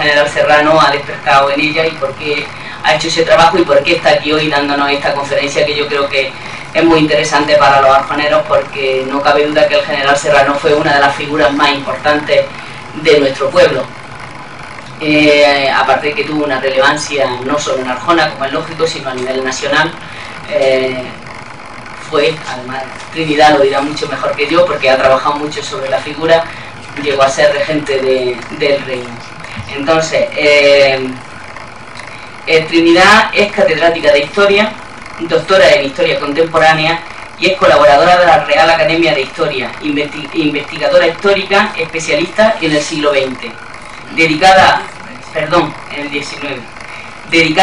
general Serrano ha despertado en ella y por qué ha hecho ese trabajo y por qué está aquí hoy dándonos esta conferencia, que yo creo que es muy interesante para los arjoneros, porque no cabe duda que el general Serrano fue una de las figuras más importantes de nuestro pueblo. Aparte de que tuvo una relevancia no solo en Arjona, como es lógico, sino a nivel nacional. Además, Trinidad lo dirá mucho mejor que yo, porque ha trabajado mucho sobre la figura, llegó a ser regente del reino. Entonces, Trinidad es catedrática de Historia, doctora en Historia Contemporánea y es colaboradora de la Real Academia de Historia, investigadora histórica, especialista en el siglo XX, dedicada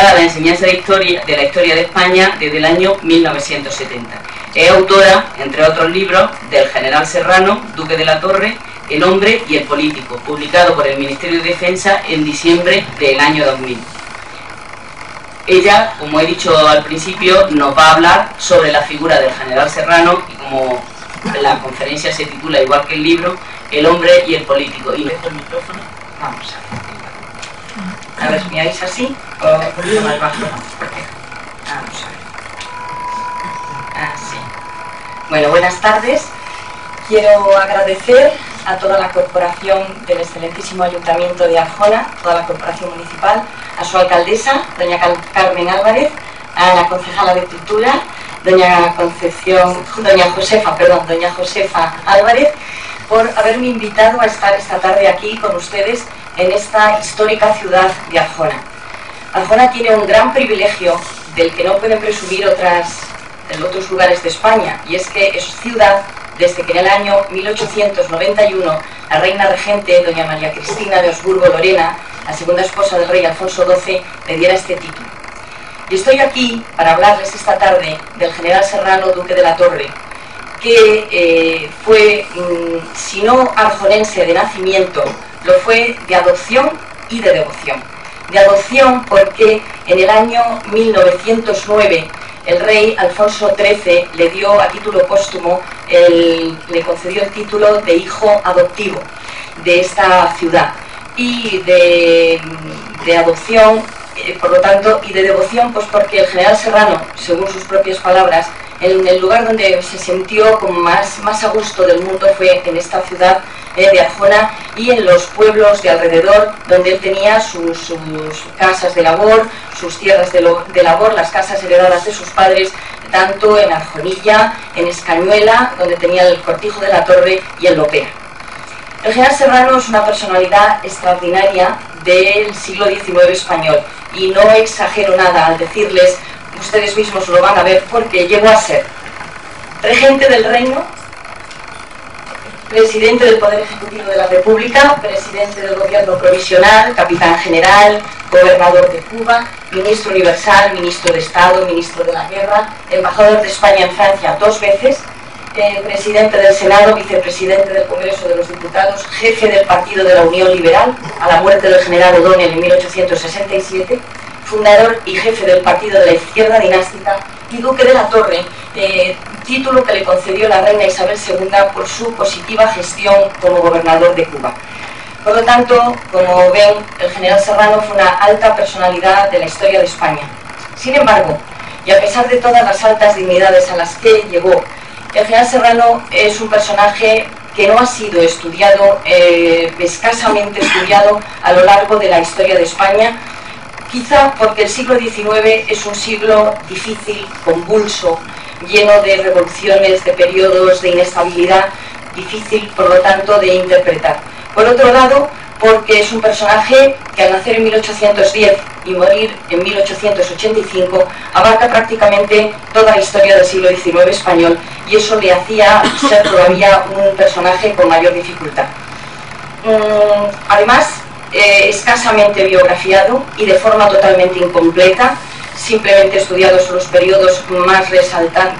a la enseñanza de la historia de España desde el año 1970. Es autora, entre otros libros, del general Serrano, duque de la Torre, El hombre y el político, publicado por el Ministerio de Defensa en diciembre del año 2000. Ella, como he dicho al principio, nos va a hablar sobre la figura del general Serrano y como la conferencia se titula igual que el libro, El hombre y el político. Y dejo el micrófono. Vamos a ver si me oís así o un poquito más bajo, ¿no? Vamos a ver. Así. Bueno, buenas tardes. Quiero agradecer a toda la corporación del excelentísimo Ayuntamiento de Arjona, toda la corporación municipal, a su alcaldesa, doña Carmen Álvarez, a la concejala de Cultura, doña Josefa Álvarez, por haberme invitado a estar esta tarde aquí con ustedes en esta histórica ciudad de Arjona. Arjona tiene un gran privilegio del que no pueden presumir otros lugares de España, y es que es ciudad desde que en el año 1891 la reina regente, doña María Cristina de Habsburgo-Lorena, la segunda esposa del rey Alfonso XII, le diera este título. Y estoy aquí para hablarles esta tarde del general Serrano, duque de la Torre, que fue, si no arjonense de nacimiento, lo fue de adopción y de devoción. De adopción porque en el año 1909 el rey Alfonso XIII le dio a título póstumo, le concedió el título de hijo adoptivo de esta ciudad, y de adopción, por lo tanto, y de devoción, pues porque el general Serrano, según sus propias palabras, en el lugar donde se sintió como más a gusto del mundo fue en esta ciudad de Arjona y en los pueblos de alrededor, donde él tenía sus casas de labor, sus tierras de labor, las casas heredadas de sus padres, tanto en Arjonilla, en Escañuela, donde tenía el Cortijo de la Torre, y en Lopera. El general Serrano es una personalidad extraordinaria del siglo XIX español, y no exagero nada al decirles, ustedes mismos lo van a ver, porque llegó a ser regente del reino, presidente del Poder Ejecutivo de la República, presidente del Gobierno Provisional, capitán general, gobernador de Cuba, ministro universal, ministro de Estado, ministro de la Guerra, embajador de España en Francia 2 veces, presidente del Senado, vicepresidente del Congreso de los Diputados, jefe del Partido de la Unión Liberal, a la muerte del general O'Donnell en 1867, fundador y jefe del Partido de la Izquierda Dinástica, y duque de la Torre, título que le concedió la reina Isabel II por su positiva gestión como gobernador de Cuba. Por lo tanto, como ven, el general Serrano fue una alta personalidad de la historia de España. Sin embargo, y a pesar de todas las altas dignidades a las que llegó, el general Serrano es un personaje que no ha sido estudiado, escasamente estudiado a lo largo de la historia de España, quizá porque el siglo XIX es un siglo difícil, convulso, lleno de revoluciones, de periodos de inestabilidad, difícil, por lo tanto, de interpretar. Por otro lado, porque es un personaje que al nacer en 1810 y morir en 1885 abarca prácticamente toda la historia del siglo XIX español, y eso le hacía ser todavía un personaje con mayor dificultad. Además, escasamente biografiado y de forma totalmente incompleta, simplemente estudiados los periodos más resaltan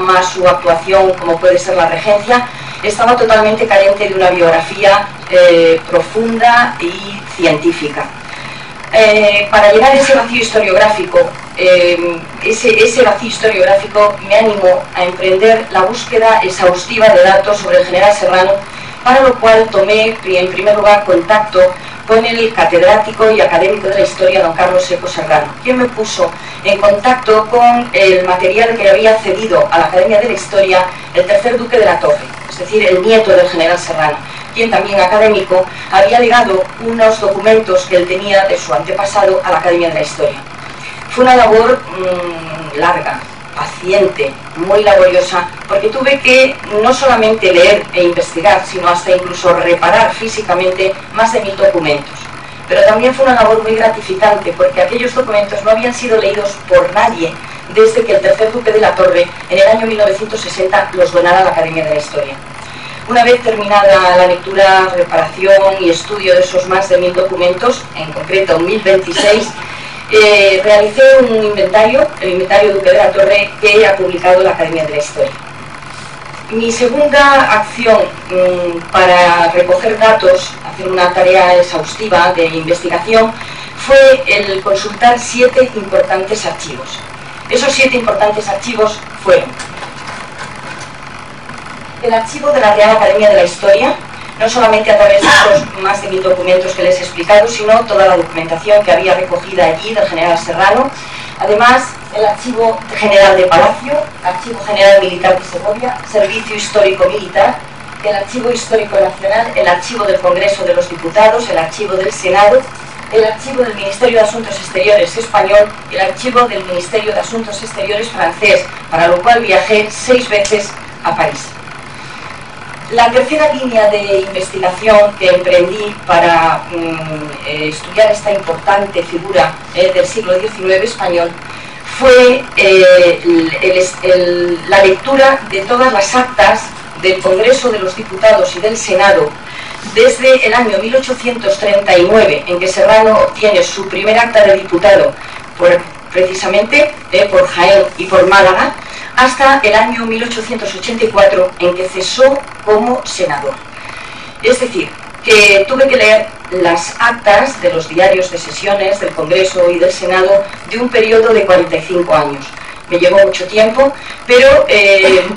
más su actuación, como puede ser la regencia. Estaba totalmente carente de una biografía profunda y científica. Para llenar ese vacío historiográfico, ese vacío historiográfico me animó a emprender la búsqueda exhaustiva de datos sobre el general Serrano, para lo cual tomé en primer lugar contacto con el catedrático y académico de la historia, don Carlos Seco Serrano, quien me puso en contacto con el material que había cedido a la Academia de la Historia el tercer duque de la Torre, es decir, el nieto del general Serrano, quien también académico había legado unos documentos que él tenía de su antepasado a la Academia de la Historia. Fue una labor larga, paciente, muy laboriosa, porque tuve que no solamente leer e investigar, sino hasta incluso reparar físicamente más de 1000 documentos. Pero también fue una labor muy gratificante, porque aquellos documentos no habían sido leídos por nadie desde que el tercer duque de la Torre, en el año 1960, los donara a la Academia de la Historia. Una vez terminada la lectura, reparación y estudio de esos más de 1000 documentos, en concreto 1026, realicé un inventario, el inventario Duque de la Torre, que ha publicado la Academia de la Historia. Mi segunda acción para recoger datos, hacer una tarea exhaustiva de investigación, fue el consultar 7 importantes archivos. Esos 7 importantes archivos fueron el archivo de la Real Academia de la Historia, no solamente a través de estos más de 1000 documentos que les he explicado, sino toda la documentación que había recogida allí del general Serrano. Además, el Archivo General de Palacio, Archivo General Militar de Segovia, Servicio Histórico Militar, el Archivo Histórico Nacional, el Archivo del Congreso de los Diputados, el Archivo del Senado, el Archivo del Ministerio de Asuntos Exteriores español y el Archivo del Ministerio de Asuntos Exteriores francés, para lo cual viajé 6 veces a París. La tercera línea de investigación que emprendí para estudiar esta importante figura del siglo XIX español fue la lectura de todas las actas del Congreso de los Diputados y del Senado desde el año 1839, en que Serrano obtiene su primer acta de diputado precisamente por Jaén y por Málaga, hasta el año 1884, en que cesó como senador. Es decir, que tuve que leer las actas de los diarios de sesiones del Congreso y del Senado de un periodo de 45 años. Me llevó mucho tiempo, pero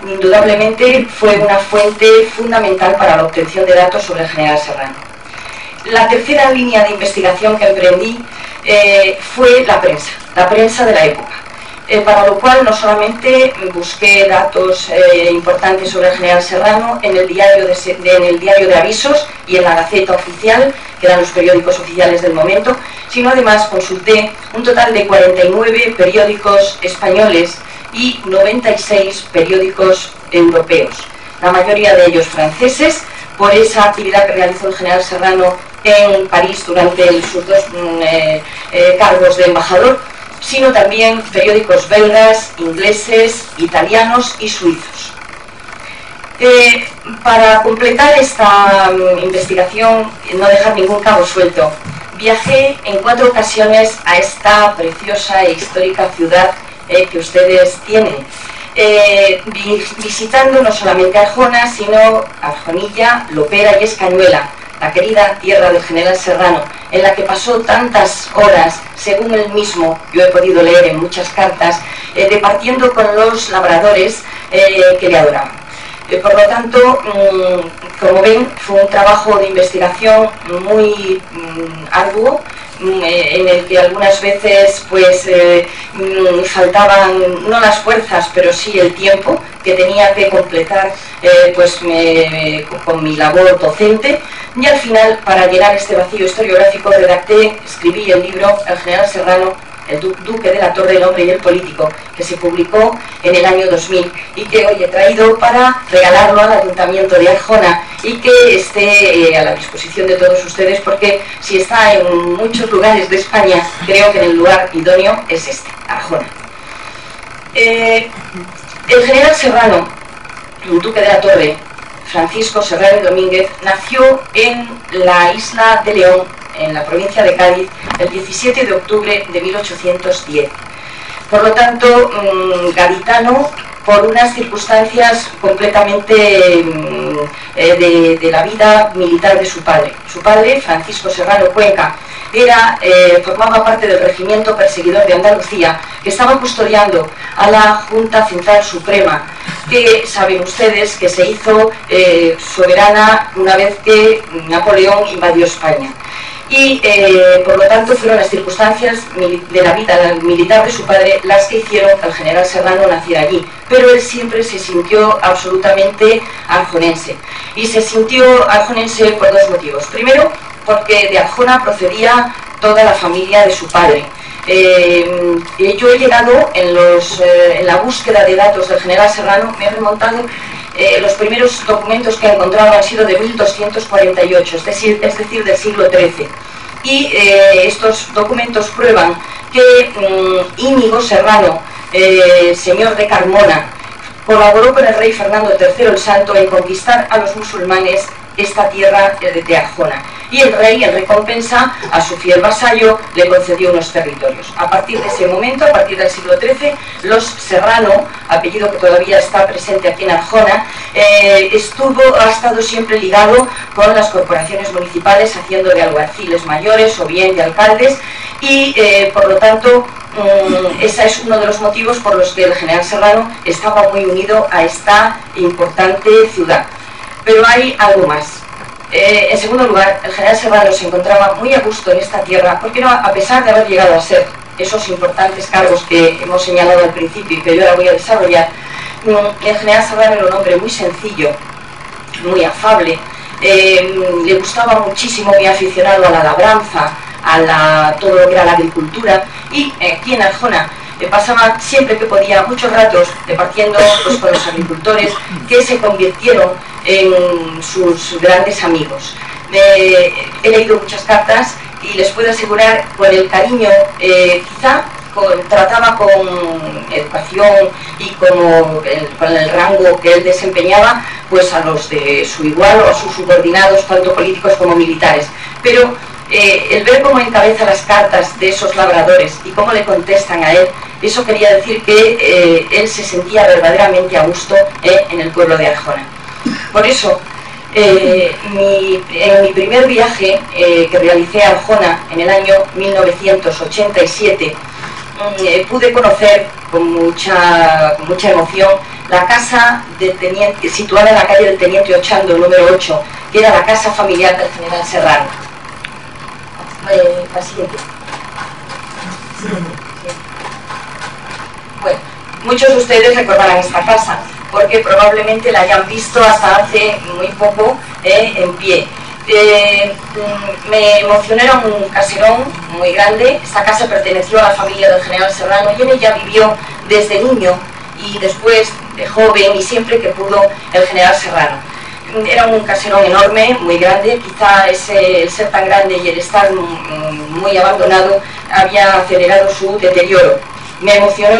indudablemente fue una fuente fundamental para la obtención de datos sobre el general Serrano. La tercera línea de investigación que emprendí fue la prensa de la época. Para lo cual no solamente busqué datos importantes sobre el general Serrano en el diario de avisos y en la Gaceta Oficial, que eran los periódicos oficiales del momento, sino además consulté un total de 49 periódicos españoles y 96 periódicos europeos, la mayoría de ellos franceses, por esa actividad que realizó el general Serrano en París durante sus 2 cargos de embajador, sino también periódicos belgas, ingleses, italianos y suizos. Para completar esta investigación, no dejar ningún cabo suelto, viajé en 4 ocasiones a esta preciosa e histórica ciudad que ustedes tienen, visitando no solamente Arjona, sino Arjonilla, Lopera y Escañuela, la querida tierra del general Serrano, en la que pasó tantas horas, según él mismo, yo he podido leer en muchas cartas, departiendo con los labradores que le adoraban. Por lo tanto, como ven, fue un trabajo de investigación muy arduo, en el que algunas veces pues faltaban no las fuerzas, pero sí el tiempo que tenía que completar con mi labor docente, y al final, para llenar este vacío historiográfico, escribí el libro El general Serrano, el Duque de la Torre, el hombre y el político, que se publicó en el año 2000 y que hoy he traído para regalarlo al Ayuntamiento de Arjona y que esté a la disposición de todos ustedes, porque si está en muchos lugares de España, creo que en el lugar idóneo es este, Arjona. El general Serrano, el Duque de la Torre, Francisco Serrano y Domínguez, nació en la isla de León, en la provincia de Cádiz, el 17 de octubre de 1810. Por lo tanto, gaditano por unas circunstancias completamente de la vida militar de su padre. Su padre, Francisco Serrano Cuenca, formaba parte del regimiento perseguidor de Andalucía, que estaba custodiando a la Junta Central Suprema, que saben ustedes que se hizo soberana una vez que Napoleón invadió España. y por lo tanto fueron las circunstancias de la vida militar de su padre las que hicieron que el general Serrano naciera allí, pero él siempre se sintió absolutamente arjonense, y se sintió arjonense por dos motivos. Primero, porque de Arjona procedía toda la familia de su padre. Yo he llegado en la búsqueda de datos del general Serrano, me he remontado. Los primeros documentos que he encontrado han sido de 1248, es decir, del siglo XIII. Y estos documentos prueban que Íñigo Serrano, señor de Carmona, colaboró con el rey Fernando III el Santo en conquistar a los musulmanes esta tierra de Arjona. Y el rey, en recompensa a su fiel vasallo, le concedió unos territorios. A partir de ese momento, a partir del siglo XIII, los Serrano, apellido que todavía está presente aquí en Arjona, ha estado siempre ligado con las corporaciones municipales, haciendo de alguaciles mayores o bien de alcaldes, y por lo tanto ese es uno de los motivos por los que el general Serrano estaba muy unido a esta importante ciudad. Pero hay algo más. En segundo lugar, el general Serrano se encontraba muy a gusto en esta tierra, porque no, a pesar de haber llegado a ser esos importantes cargos que hemos señalado al principio y que yo ahora voy a desarrollar, el general Serrano era un hombre muy sencillo, muy afable, le gustaba muchísimo, muy aficionado a la labranza, a todo lo que era la agricultura, y aquí en Arjona pasaba siempre que podía muchos ratos departiendo pues, con los agricultores, que se convirtieron en sus grandes amigos. He leído muchas cartas y les puedo asegurar, con el cariño, quizá trataba con educación y con el rango que él desempeñaba, pues a los de su igual o a sus subordinados, tanto políticos como militares. Pero el ver cómo encabeza las cartas de esos labradores y cómo le contestan a él, eso quería decir que él se sentía verdaderamente a gusto en el pueblo de Arjona. Por eso, en mi primer viaje que realicé a Arjona en el año 1987, pude conocer con mucha emoción la casa del teniente, situada en la calle del Teniente Ochando, número 8, que era la casa familiar del general Serrano. La siguiente. Bueno, muchos de ustedes recordarán esta casa, porque probablemente la hayan visto hasta hace muy poco en pie. Me emocionó, era un caserón muy grande. Esta casa perteneció a la familia del general Serrano y en ella vivió desde niño y después de joven y siempre que pudo el general Serrano. Era un caserón enorme, muy grande, quizá el ser tan grande y el estar muy abandonado había acelerado su deterioro. Me emocionaron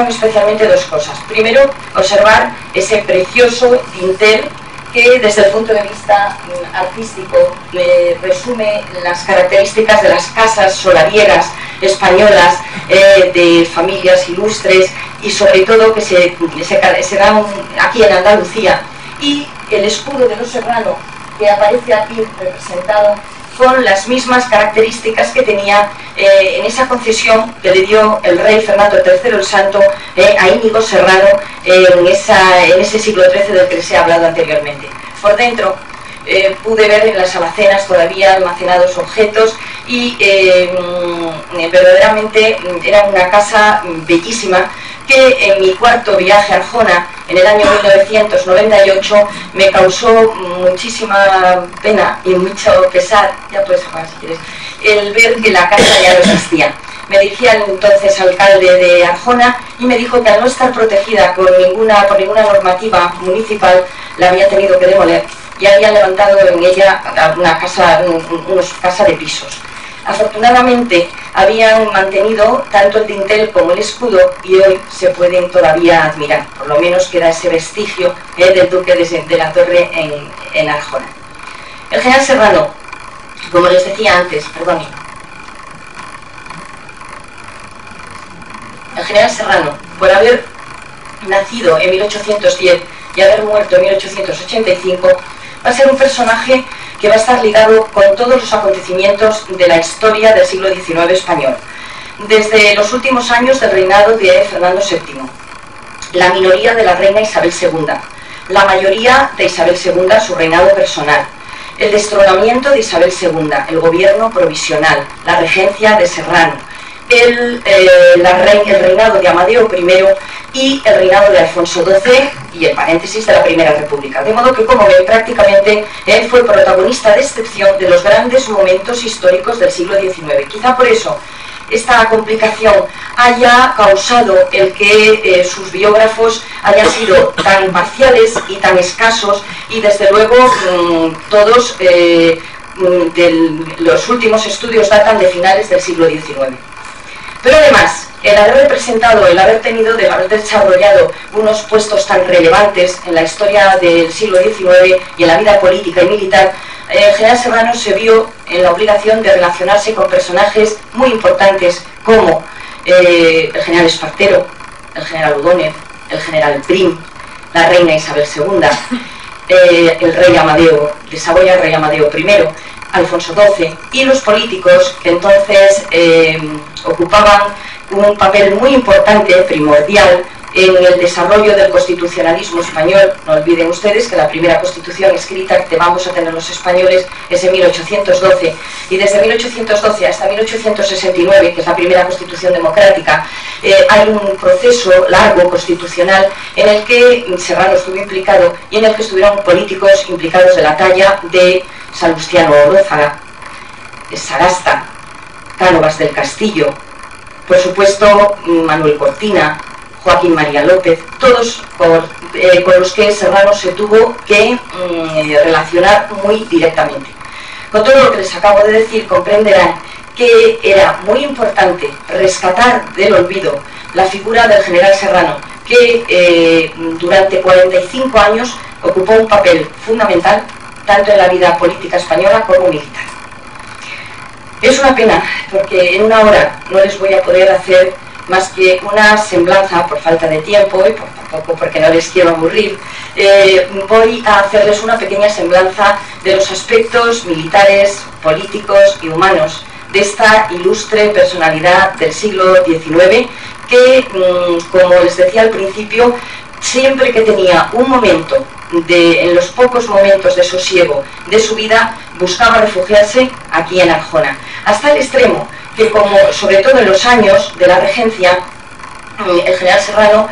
especialmente dos cosas. Primero, observar ese precioso dintel que desde el punto de vista artístico resume las características de las casas solariegas españolas de familias ilustres y sobre todo que se dan aquí en Andalucía, y el escudo de los Serrano que aparece aquí representado con las mismas características que tenía en esa concesión que le dio el rey Fernando III el Santo a Íñigo Serrano en ese siglo XIII del que les he hablado anteriormente. Por dentro pude ver en las alacenas todavía almacenados objetos y verdaderamente era una casa bellísima que en mi cuarto viaje a Arjona en el año 1998 me causó muchísima pena y mucho pesar, ya puedes apagar si quieres, el ver que la casa ya no existía. Me dirigí al entonces alcalde de Arjona y me dijo que al no estar protegida por ninguna normativa municipal la había tenido que demoler y había levantado en ella una casa de pisos. Afortunadamente habían mantenido tanto el dintel como el escudo y hoy se pueden todavía admirar. Por lo menos queda ese vestigio del duque de la Torre en Arjona. El general Serrano, como les decía antes, perdón. El general Serrano, por haber nacido en 1810 y haber muerto en 1885, va a ser un personaje que va a estar ligado con todos los acontecimientos de la historia del siglo XIX español, desde los últimos años del reinado de Fernando VII, la minoría de la reina Isabel II, la mayoría de Isabel II, su reinado personal, el destronamiento de Isabel II, el gobierno provisional, la regencia de Serrano, el reinado de Amadeo I y el reinado de Alfonso XII y el paréntesis de la Primera República. De modo que, como ven, prácticamente él fue protagonista de excepción de los grandes momentos históricos del siglo XIX. Quizá por eso esta complicación haya causado el que sus biógrafos hayan sido tan parciales y tan escasos, y desde luego todos los últimos estudios datan de finales del siglo XIX. Pero además, el haber desarrollado unos puestos tan relevantes en la historia del siglo XIX y en la vida política y militar, el general Serrano se vio en la obligación de relacionarse con personajes muy importantes como el general Espartero, el general Udónez, el general Prim, la reina Isabel II, el rey Amadeo de Saboya, el rey Amadeo I, Alfonso XII, y los políticos que entonces ocupaban un papel muy importante, primordial, en el desarrollo del constitucionalismo español. No olviden ustedes que la primera constitución escrita que vamos a tener los españoles es en 1812, y desde 1812 hasta 1869, que es la primera constitución democrática, hay un proceso largo constitucional en el que Serrano estuvo implicado y en el que estuvieron políticos implicados de la talla de Salustiano Olózaga, Sagasta, Cánovas del Castillo, por supuesto Manuel Cortina, Joaquín María López, todos con los que Serrano se tuvo que relacionar muy directamente. Con todo lo que les acabo de decir, comprenderán que era muy importante rescatar del olvido la figura del general Serrano, que durante 45 años ocupó un papel fundamental tanto en la vida política española como militar. Es una pena, porque en una hora no les voy a poder hacer más que una semblanza, por falta de tiempo y tampoco porque no les quiero aburrir. Voy a hacerles una pequeña semblanza de los aspectos militares, políticos y humanos de esta ilustre personalidad del siglo XIX que, como les decía al principio, siempre que tenía un momento, en los pocos momentos de sosiego de su vida, buscaba refugiarse aquí en Arjona, hasta el extremo que, como sobre todo en los años de la regencia, el general Serrano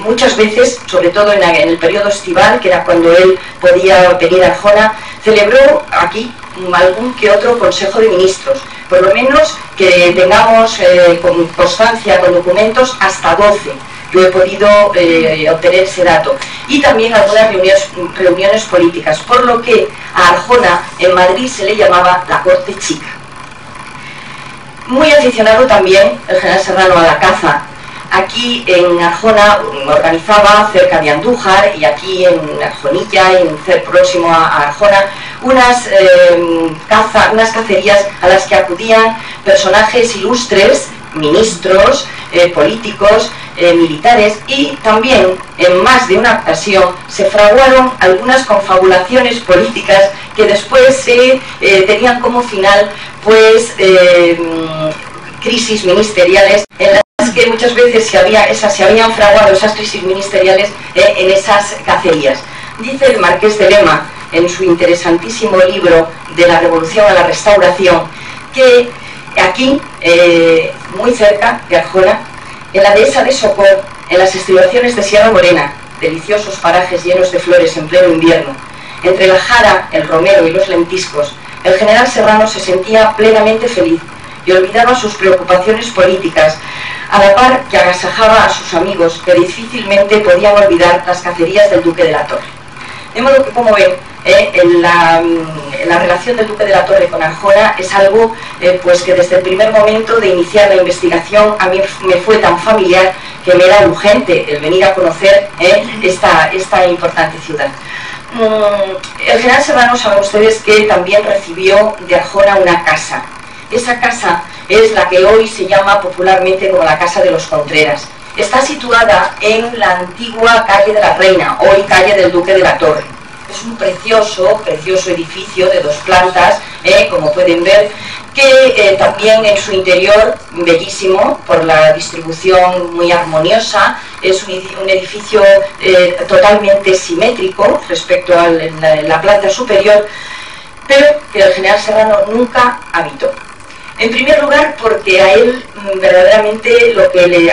muchas veces, sobre todo en el periodo estival, que era cuando él podía venir a Arjona, celebró aquí algún que otro consejo de ministros, por lo menos que tengamos con constancia, con documentos, hasta 12. Yo he podido obtener ese dato, y también algunas reuniones políticas, por lo que a Arjona en Madrid se le llamaba la corte chica. Muy aficionado también el general Serrano a la caza. Aquí en Arjona organizaba, cerca de Andújar y aquí en Arjonilla, próximo a Arjona, unas cacerías a las que acudían personajes ilustres, ministros, políticos, militares, y también en más de una ocasión se fraguaron algunas confabulaciones políticas que después tenían como final pues crisis ministeriales, en las que muchas veces se habían fraguado esas crisis ministeriales en esas cacerías. Dice el Marqués de Lema en su interesantísimo libro de la Revolución a la Restauración que aquí, muy cerca de Arjona, en la dehesa de Socor, en las estribaciones de Sierra Morena, deliciosos parajes llenos de flores en pleno invierno, entre la jara, el romero y los lentiscos, el general Serrano se sentía plenamente feliz y olvidaba sus preocupaciones políticas, a la par que agasajaba a sus amigos, que difícilmente podían olvidar las cacerías del Duque de la Torre. De modo que, como ven, la relación del Duque de la Torre con Arjona es algo pues que desde el primer momento de iniciar la investigación a mí me fue tan familiar que me era urgente el venir a conocer esta importante ciudad. El general Serrano, saben ustedes que también recibió de Arjona una casa. Esa casa es la que hoy se llama popularmente como la Casa de los Contreras. Está situada en la antigua calle de la Reina, hoy calle del Duque de la Torre. Es un precioso edificio de 2 plantas, como pueden ver, que también en su interior, bellísimo, por la distribución muy armoniosa es un edificio totalmente simétrico respecto a la planta superior, pero que el general Serrano nunca habitó. En primer lugar, porque a él verdaderamente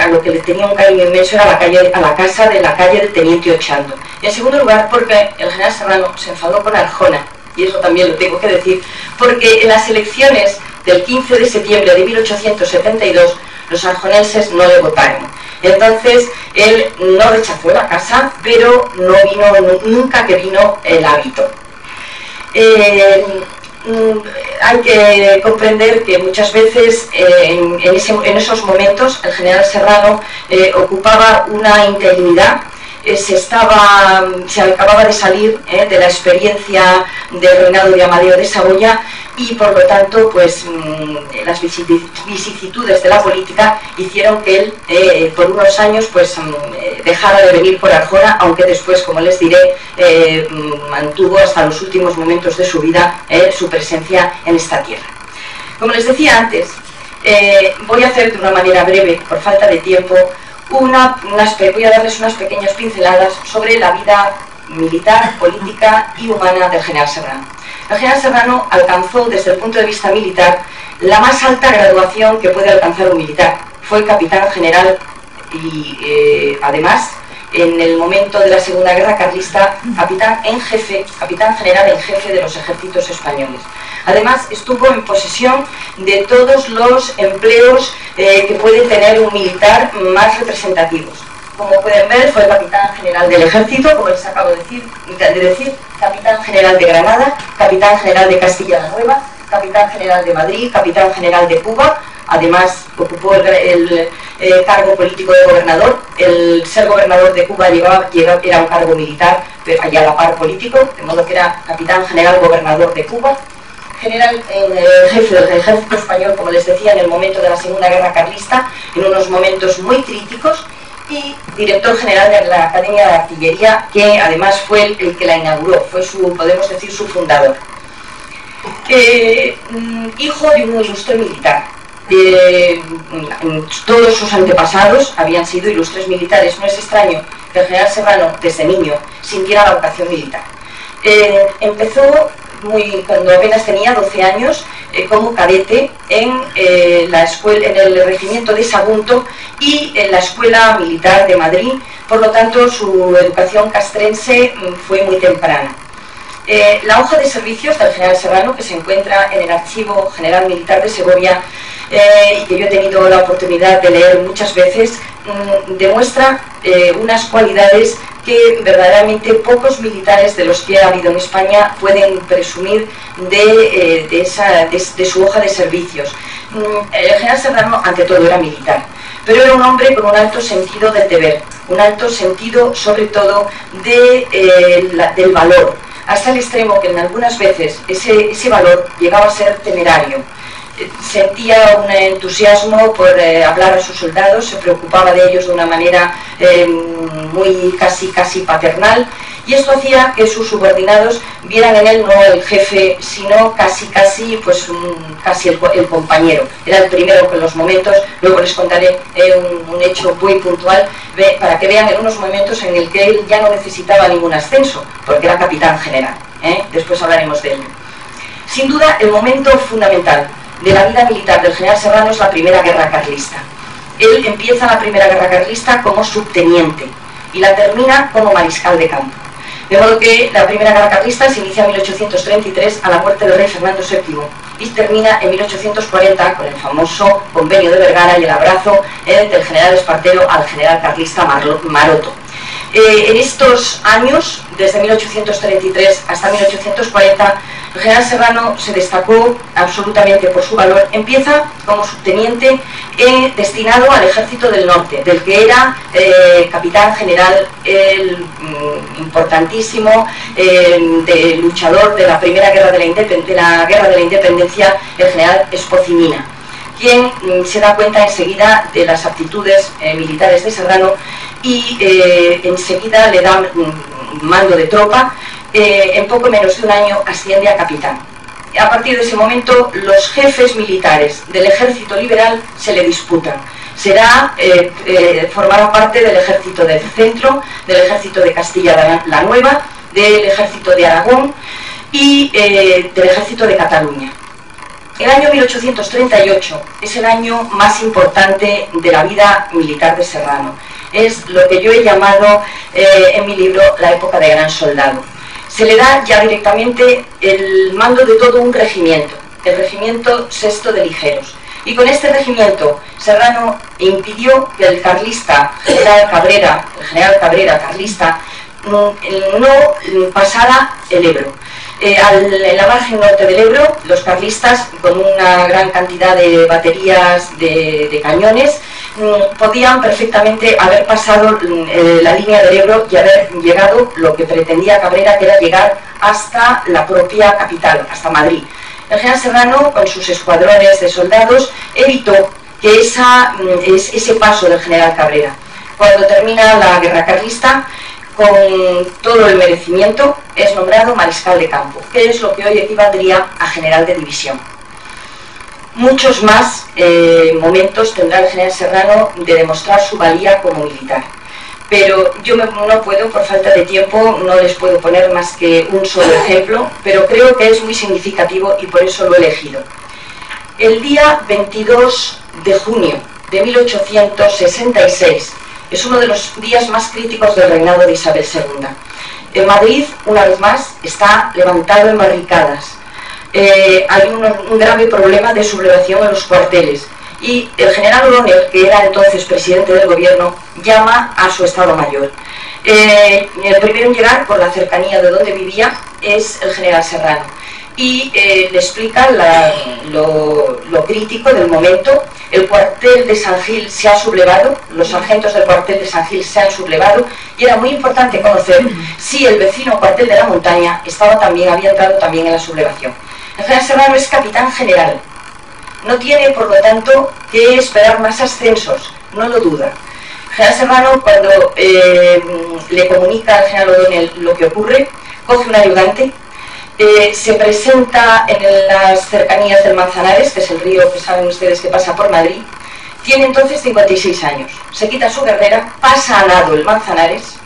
a lo que le tenía un cariño inmenso era a la casa de la calle del Teniente Ochando. Y en segundo lugar, porque el general Serrano se enfadó con Arjona, y eso también lo tengo que decir, porque en las elecciones del 15 de septiembre de 1872 los arjonenses no le votaron. Entonces él no rechazó la casa, pero no vino, nunca que vino el hábito. Hay que comprender que muchas veces en esos momentos el general Serrano ocupaba una interinidad. Se acababa de salir de la experiencia del reinado de Amadeo de Saboya y por lo tanto pues las vicisitudes de la política hicieron que él por unos años pues dejara de venir por Arjona, aunque después, como les diré, mantuvo hasta los últimos momentos de su vida su presencia en esta tierra. Como les decía antes, voy a hacer de una manera breve, por falta de tiempo, voy a darles unas pequeñas pinceladas sobre la vida militar, política y humana del general Serrano. El general Serrano alcanzó, desde el punto de vista militar, la más alta graduación que puede alcanzar un militar. Fue capitán general y, además, en el momento de la Segunda Guerra Carlista, capitán general en jefe de los ejércitos españoles. Además, estuvo en posesión de todos los empleos que puede tener un militar más representativos. Como pueden ver, fue capitán general del ejército, como les acabo de decir, capitán general de Granada, capitán general de Castilla la Nueva, capitán general de Madrid, capitán general de Cuba. Además, ocupó el cargo político de gobernador. El ser gobernador de Cuba era un cargo militar, pero allá a la par político, de modo que era capitán general gobernador de Cuba. Jefe del ejército español, como les decía, en el momento de la Segunda Guerra Carlista, en unos momentos muy críticos, y director general de la Academia de Artillería, que además fue el que la inauguró, fue podemos decir, su fundador. Hijo de un ilustre militar. Todos sus antepasados habían sido ilustres militares. No es extraño que el general Serrano, desde niño, sintiera la vocación militar. Empezó cuando apenas tenía 12 años como cadete en el regimiento de Sagunto y en la Escuela Militar de Madrid. Por lo tanto, su educación castrense fue muy temprana. La hoja de servicios del general Serrano, que se encuentra en el Archivo General Militar de Segovia y que yo he tenido la oportunidad de leer muchas veces, demuestra unas cualidades que verdaderamente pocos militares de los que ha habido en España pueden presumir de su hoja de servicios. El general Serrano, ante todo, era militar, pero era un hombre con un alto sentido del deber, un alto sentido, sobre todo, del valor, hasta el extremo que en algunas veces ese valor llegaba a ser temerario. Sentía un entusiasmo por hablar a sus soldados, se preocupaba de ellos de una manera muy casi paternal, y esto hacía que sus subordinados vieran en él no el jefe, sino casi el compañero. Era el primero en los momentos, luego les contaré un hecho muy puntual para que vean en unos momentos en el que él ya no necesitaba ningún ascenso, porque era capitán general. Después hablaremos de ello. Sin duda, el momento fundamental de la vida militar del general Serrano es la Primera Guerra Carlista. Él empieza la Primera Guerra Carlista como subteniente y la termina como mariscal de campo. De modo que la Primera Guerra Carlista se inicia en 1833 a la muerte del rey Fernando VII y termina en 1840 con el famoso Convenio de Vergara y el abrazo del general Espartero al general carlista Maroto. En estos años, desde 1833 hasta 1840, el general Serrano se destacó absolutamente por su valor. Empieza como subteniente destinado al Ejército del Norte, del que era capitán general, importantísimo, luchador de la Primera Guerra de la Independencia, el general Espocinina, quien se da cuenta enseguida de las aptitudes militares de Serrano y enseguida le da mando de tropa. En poco menos de un año asciende a capitán. A partir de ese momento, los jefes militares del ejército liberal se le disputan. formará parte del ejército del centro, del ejército de Castilla la Nueva, del ejército de Aragón y del ejército de Cataluña. El año 1838 es el año más importante de la vida militar de Serrano. Es lo que yo he llamado en mi libro la época de gran soldado. Se le da ya directamente el mando de todo un regimiento, el regimiento VI de Ligeros. Y con este regimiento Serrano impidió que el carlista, el general Cabrera carlista, no pasara el Ebro. En la margen norte del Ebro, los carlistas, con una gran cantidad de baterías de cañones, podían perfectamente haber pasado la línea del Ebro y haber llegado lo que pretendía Cabrera, que era llegar hasta la propia capital, hasta Madrid. El general Serrano, con sus escuadrones de soldados, evitó que ese paso del general Cabrera. Cuando termina la guerra carlista, con todo el merecimiento, es nombrado mariscal de campo, que es lo que hoy equivaldría a general de división. Muchos más momentos tendrá el general Serrano de demostrar su valía como militar. Pero yo no puedo, por falta de tiempo, no les puedo poner más que un solo ejemplo, pero creo que es muy significativo y por eso lo he elegido. El día 22 de junio de 1866, es uno de los días más críticos del reinado de Isabel II. En Madrid, una vez más, está levantado en barricadas. Hay un grave problema de sublevación en los cuarteles. Y el general O'Donnell, que era entonces presidente del gobierno, llama a su Estado Mayor. El primero en llegar, por la cercanía de donde vivía, es el general Serrano. Y le explica lo crítico del momento. El cuartel de San Gil se ha sublevado, los sargentos del cuartel de San Gil se han sublevado, y era muy importante conocer si el vecino cuartel de la Montaña había entrado también en la sublevación. El general Serrano es capitán general. No tiene, por lo tanto, que esperar más ascensos, no lo duda. El general Serrano, cuando le comunica al general O'Donnell lo que ocurre, coge un ayudante, se presenta en las cercanías del Manzanares, que es el río que saben ustedes que pasa por Madrid. Tiene entonces 56 años, se quita su guerrera, pasa a nado el Manzanares,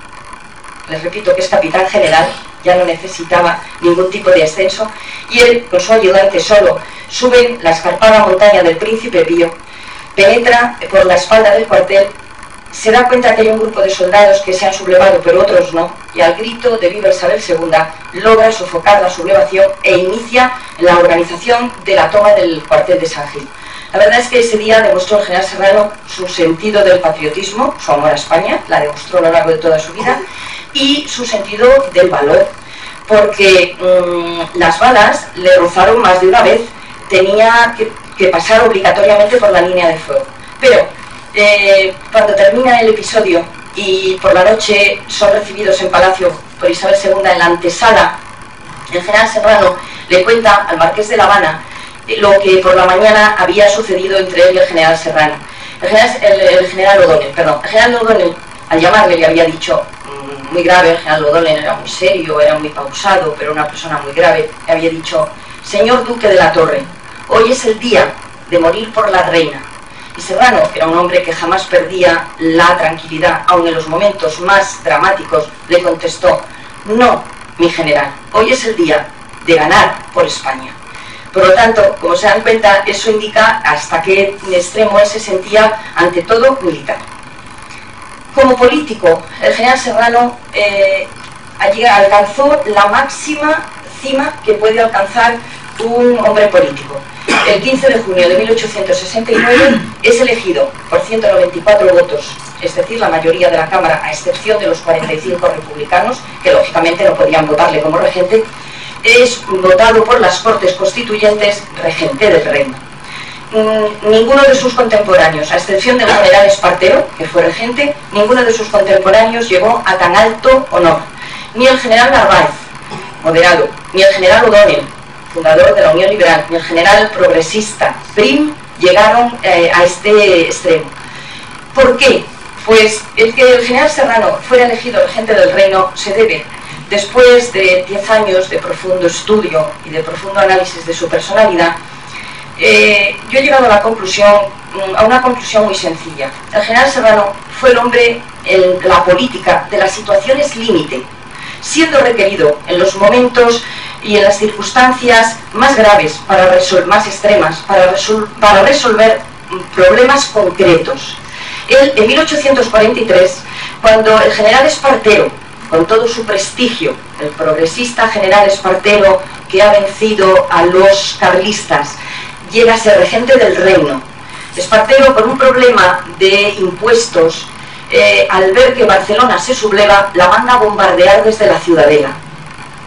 les repito que es capitán general, ya no necesitaba ningún tipo de ascenso, y él, con su ayudante solo, suben la escarpada montaña del Príncipe Pío, penetra por la espalda del cuartel, se da cuenta que hay un grupo de soldados que se han sublevado, pero otros no, y al grito de Viva Isabel II logra sofocar la sublevación e inicia la organización de la toma del cuartel de San Gil. La verdad es que ese día demostró el general Serrano su sentido del patriotismo, su amor a España, la demostró a lo largo de toda su vida, y su sentido del valor, porque las balas le rozaron más de una vez, tenía que pasar obligatoriamente por la línea de fuego. Pero cuando termina el episodio y por la noche son recibidos en Palacio por Isabel II en la antesala, el general Serrano le cuenta al marqués de La Habana lo que por la mañana había sucedido entre él y el general Serrano. El general O'Donnell, al llamarle, le había dicho, muy grave, el general O'Donnell era muy serio, era muy pausado, pero una persona muy grave, le había dicho: señor duque de la Torre, hoy es el día de morir por la reina. Y Serrano, que era un hombre que jamás perdía la tranquilidad, aun en los momentos más dramáticos, le contestó: no, mi general, hoy es el día de ganar por España. Por lo tanto, como se dan cuenta, eso indica hasta qué extremo él se sentía, ante todo, militar. Como político, el general Serrano alcanzó la máxima cima que puede alcanzar un hombre político. El 15 de junio de 1869 es elegido por 194 votos, es decir, la mayoría de la Cámara, a excepción de los 45 republicanos, que lógicamente no podían votarle como regente. Es votado por las Cortes Constituyentes regente del reino. Ninguno de sus contemporáneos, a excepción del general Espartero, que fue regente, ninguno de sus contemporáneos llegó a tan alto honor. Ni el general Narváez, moderado, ni el general O'Donnell, fundador de la Unión Liberal, ni el general progresista Prim llegaron a este extremo. ¿Por qué? Pues el que el general Serrano fuera elegido regente del reino se debe, después de 10 años de profundo estudio y de profundo análisis de su personalidad, yo he llegado a una conclusión muy sencilla. El general Serrano fue el hombre en la política de las situaciones límite, siendo requerido en los momentos y en las circunstancias más graves, más extremas, para resolver problemas concretos. Él, en 1843, cuando el general Espartero, con todo su prestigio, el progresista general Espartero que ha vencido a los carlistas, llega a ser regente del reino. Espartero, por un problema de impuestos, al ver que Barcelona se subleva, la manda a bombardear desde la Ciudadela.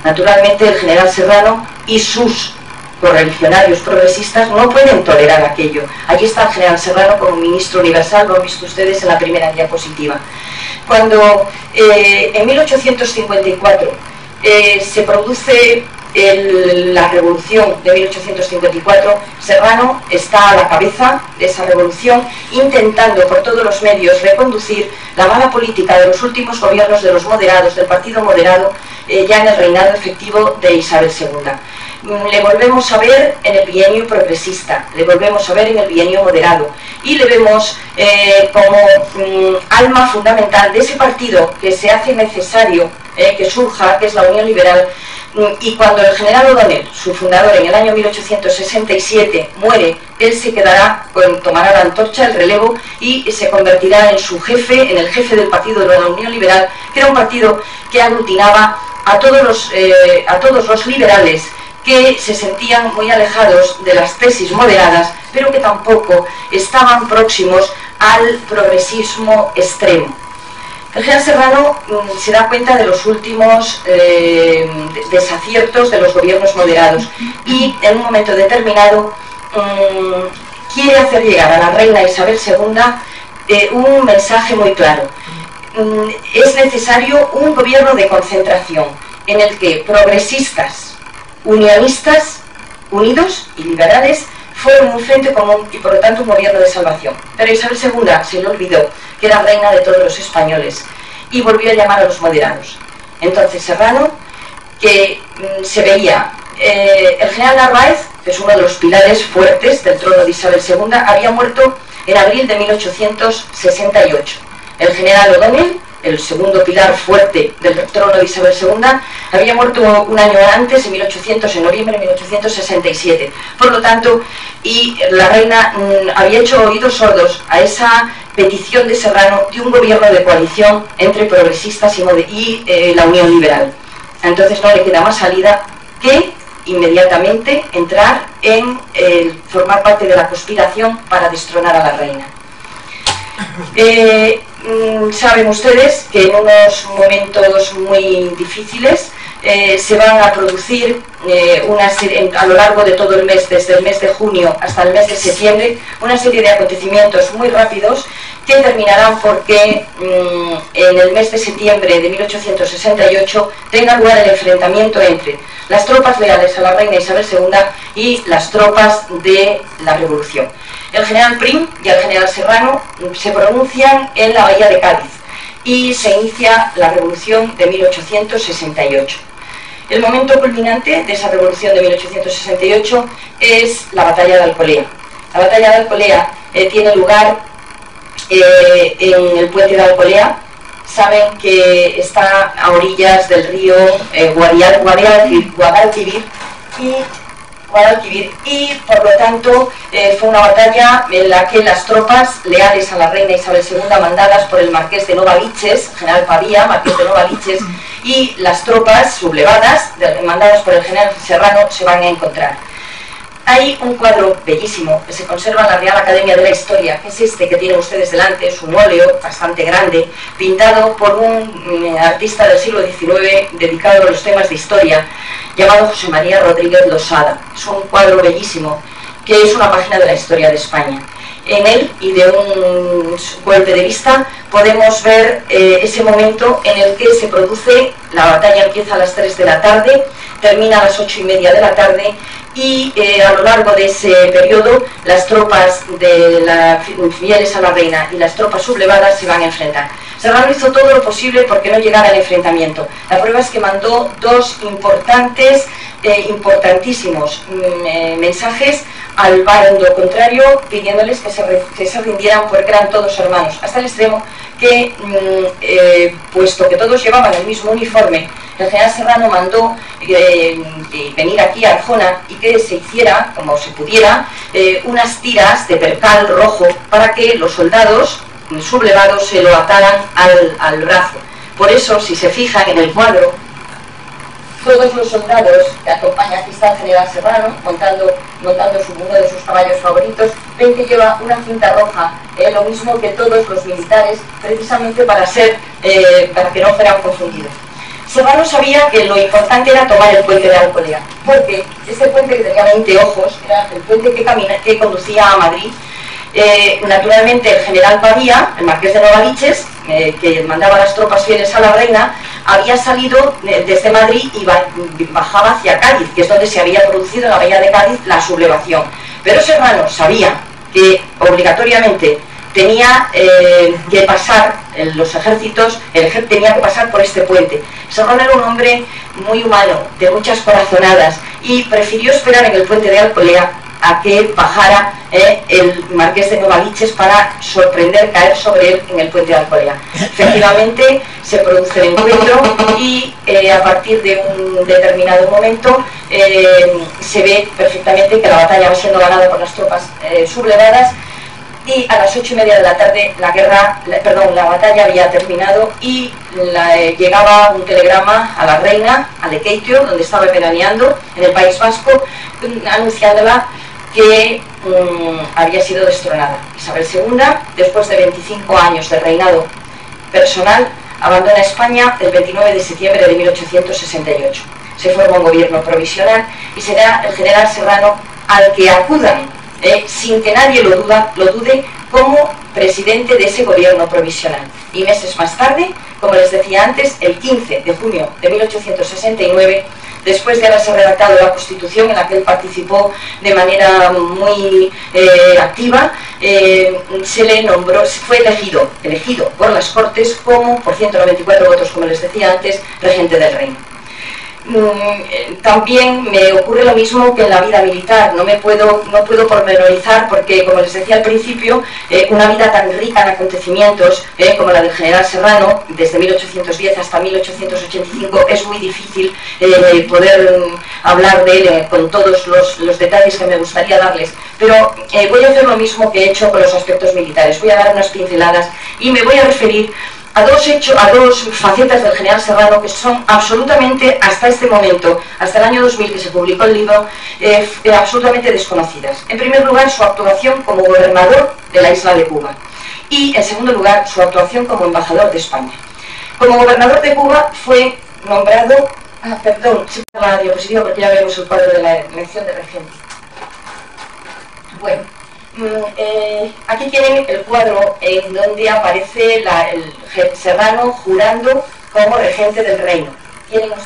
Naturalmente el general Serrano y sus correligionarios progresistas no pueden tolerar aquello. Allí está el general Serrano como ministro universal, lo han visto ustedes en la primera diapositiva. Cuando en 1854 se produce la revolución de 1854, Serrano está a la cabeza de esa revolución, intentando por todos los medios reconducir la mala política de los últimos gobiernos de los moderados, del partido moderado, ya en el reinado efectivo de Isabel II. Le volvemos a ver en el bienio progresista, le volvemos a ver en el bienio moderado, y le vemos como alma fundamental de ese partido que se hace necesario que surja, que es la Unión Liberal. Y cuando el general O'Donnell, su fundador, en el año 1867 muere, él se quedará, tomará la antorcha, el relevo, y se convertirá en su jefe, en el jefe del partido de la Unión Liberal, que era un partido que aglutinaba a todos los liberales que se sentían muy alejados de las tesis moderadas, pero que tampoco estaban próximos al progresismo extremo. El general Serrano se da cuenta de los últimos desaciertos de los gobiernos moderados y en un momento determinado quiere hacer llegar a la reina Isabel II un mensaje muy claro. Es necesario un gobierno de concentración en el que progresistas, unionistas, unidos y liberales fueron un frente común y por lo tanto un gobierno de salvación. Pero Isabel II se le olvidó que era reina de todos los españoles y volvió a llamar a los moderados. Entonces Serrano, que se veía, el general Narváez, que es uno de los pilares fuertes del trono de Isabel II, había muerto en abril de 1868. El general O'Donnell, el segundo pilar fuerte del trono de Isabel II, había muerto un año antes, en noviembre de 1867. Por lo tanto, y la reina había hecho oídos sordos a esa petición de Serrano de un gobierno de coalición entre progresistas y la Unión Liberal. Entonces no le queda más salida que inmediatamente entrar en formar parte de la conspiración para destronar a la reina. Saben ustedes que en unos momentos muy difíciles se van a producir a lo largo de todo el mes, desde el mes de junio hasta el mes de septiembre, una serie de acontecimientos muy rápidos que terminarán porque en el mes de septiembre de 1868 tenga lugar el enfrentamiento entre las tropas leales a la reina Isabel II y las tropas de la Revolución. El general Prim y el general Serrano se pronuncian en la bahía de Cádiz y se inicia la revolución de 1868. El momento culminante de esa revolución de 1868 es la batalla de Alcolea. La batalla de Alcolea tiene lugar en el puente de Alcolea. Saben que está a orillas del río Guadalquivir y por lo tanto fue una batalla en la que las tropas leales a la reina Isabel II, mandadas por el marqués de Novaliches, general Pavía, marqués de Novaliches, y las tropas sublevadas mandadas por el general Serrano se van a encontrar. Hay un cuadro bellísimo que se conserva en la Real Academia de la Historia, que es este que tienen ustedes delante, es un óleo bastante grande, pintado por un artista del siglo XIX dedicado a los temas de historia, llamado José María Rodríguez Losada. Es un cuadro bellísimo, que es una página de la historia de España. En él, y de un golpe de vista, podemos ver ese momento en el que se produce, la batalla empieza a las 3 de la tarde, termina a las 8:30 de la tarde, y a lo largo de ese periodo las tropas fieles a la reina y las tropas sublevadas se van a enfrentar. Serrano hizo todo lo posible porque no llegara al enfrentamiento. La prueba es que mandó dos importantísimos mensajes al bando contrario, pidiéndoles que se rindieran porque eran todos hermanos, hasta el extremo que, puesto que todos llevaban el mismo uniforme, el general Serrano mandó venir aquí a Arjona y que se hiciera, como se pudiera, unas tiras de percal rojo para que los soldados sublevados se lo ataran al brazo. Por eso, si se fijan en el cuadro, todos los soldados que acompañan, aquí está el general Serrano montando uno de sus caballos favoritos, ven que lleva una cinta roja, lo mismo que todos los militares, precisamente para que no fueran confundidos. Serrano sabía que lo importante era tomar el puente de Alcolea, porque este puente, que tenía 20 ojos, era el puente que conducía a Madrid. Naturalmente el general Pavía, el marqués de Novaliches, que mandaba las tropas fieles a la reina, había salido desde Madrid y bajaba hacia Cádiz, que es donde se había producido en la bahía de Cádiz la sublevación. Pero Serrano sabía que obligatoriamente tenía que pasar, los ejércitos, el ejército tenía que pasar por este puente. Serrano era un hombre muy humano, de muchas corazonadas, y prefirió esperar en el puente de Alcolea a que bajara el marqués de Novaliches para caer sobre él en el puente de Alcolea. Efectivamente se produce el encuentro y a partir de un determinado momento se ve perfectamente que la batalla va siendo ganada por las tropas sublevadas, y a las 8:30 de la tarde la batalla había terminado y llegaba un telegrama a la reina, a Lekeitio, donde estaba veraneando en el País Vasco, anunciándola que había sido destronada. Isabel II, después de 25 años de reinado personal, abandona España el 29 de septiembre de 1868. Se forma un gobierno provisional y será el general Serrano al que acudan, sin que nadie lo dude, como presidente de ese gobierno provisional. Y meses más tarde, como les decía antes, el 15 de junio de 1869, después de haberse redactado la Constitución, en la que él participó de manera muy activa, se le nombró, fue elegido por las Cortes como, por 194 votos, como les decía antes, regente del reino. También me ocurre lo mismo que en la vida militar. No puedo pormenorizar porque, como les decía al principio, una vida tan rica en acontecimientos como la del general Serrano, desde 1810 hasta 1885, es muy difícil poder hablar de él con todos los detalles que me gustaría darles. Pero voy a hacer lo mismo que he hecho con los aspectos militares. Voy a dar unas pinceladas y me voy a referir a dos facetas del general Serrano que son absolutamente, hasta este momento, hasta el año 2000 que se publicó el libro, absolutamente desconocidas. En primer lugar, su actuación como gobernador de la isla de Cuba, y en segundo lugar, su actuación como embajador de España. Como gobernador de Cuba fue nombrado... perdón, se pone la diapositiva porque ya vemos el cuadro de la elección de regente. Bueno, aquí tienen el cuadro en donde aparece el Serrano jurando como regente del reino.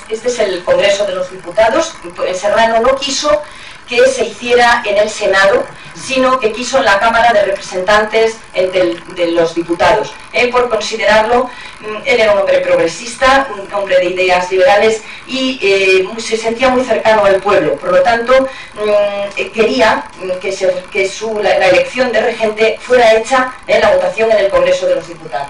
Este es el Congreso de los Diputados. El Serrano no quiso que se hiciera en el Senado, sino que quiso en la Cámara de Representantes de los Diputados, por considerarlo, él era un hombre progresista, un hombre de ideas liberales y se sentía muy cercano al pueblo. Por lo tanto, quería que la elección de regente fuera hecha en la votación en el Congreso de los Diputados.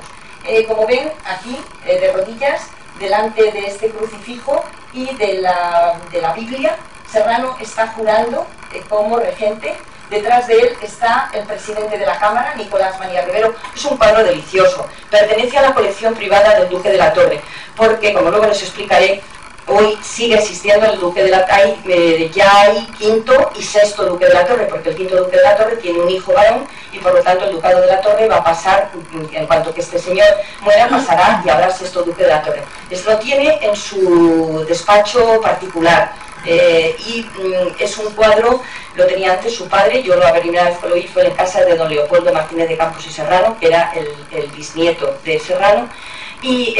Como ven aquí, de rodillas, delante de este crucifijo y de la Biblia, Serrano está jurando como regente. Detrás de él está el presidente de la Cámara, Nicolás María Rivero. Es un cuadro delicioso. Pertenece a la colección privada del Duque de la Torre, porque, como luego les explicaré, hoy sigue existiendo el Duque de la Torre. Ya hay quinto y sexto Duque de la Torre, porque el quinto Duque de la Torre tiene un hijo varón y por lo tanto el Ducado de la Torre va a pasar, en cuanto que este señor muera, pasará y habrá sexto Duque de la Torre. Esto lo tiene en su despacho particular. Y es un cuadro, lo tenía antes su padre, yo la primera vez que lo vi fue en casa de don Leopoldo Martínez de Campos y Serrano, que era el bisnieto de Serrano, y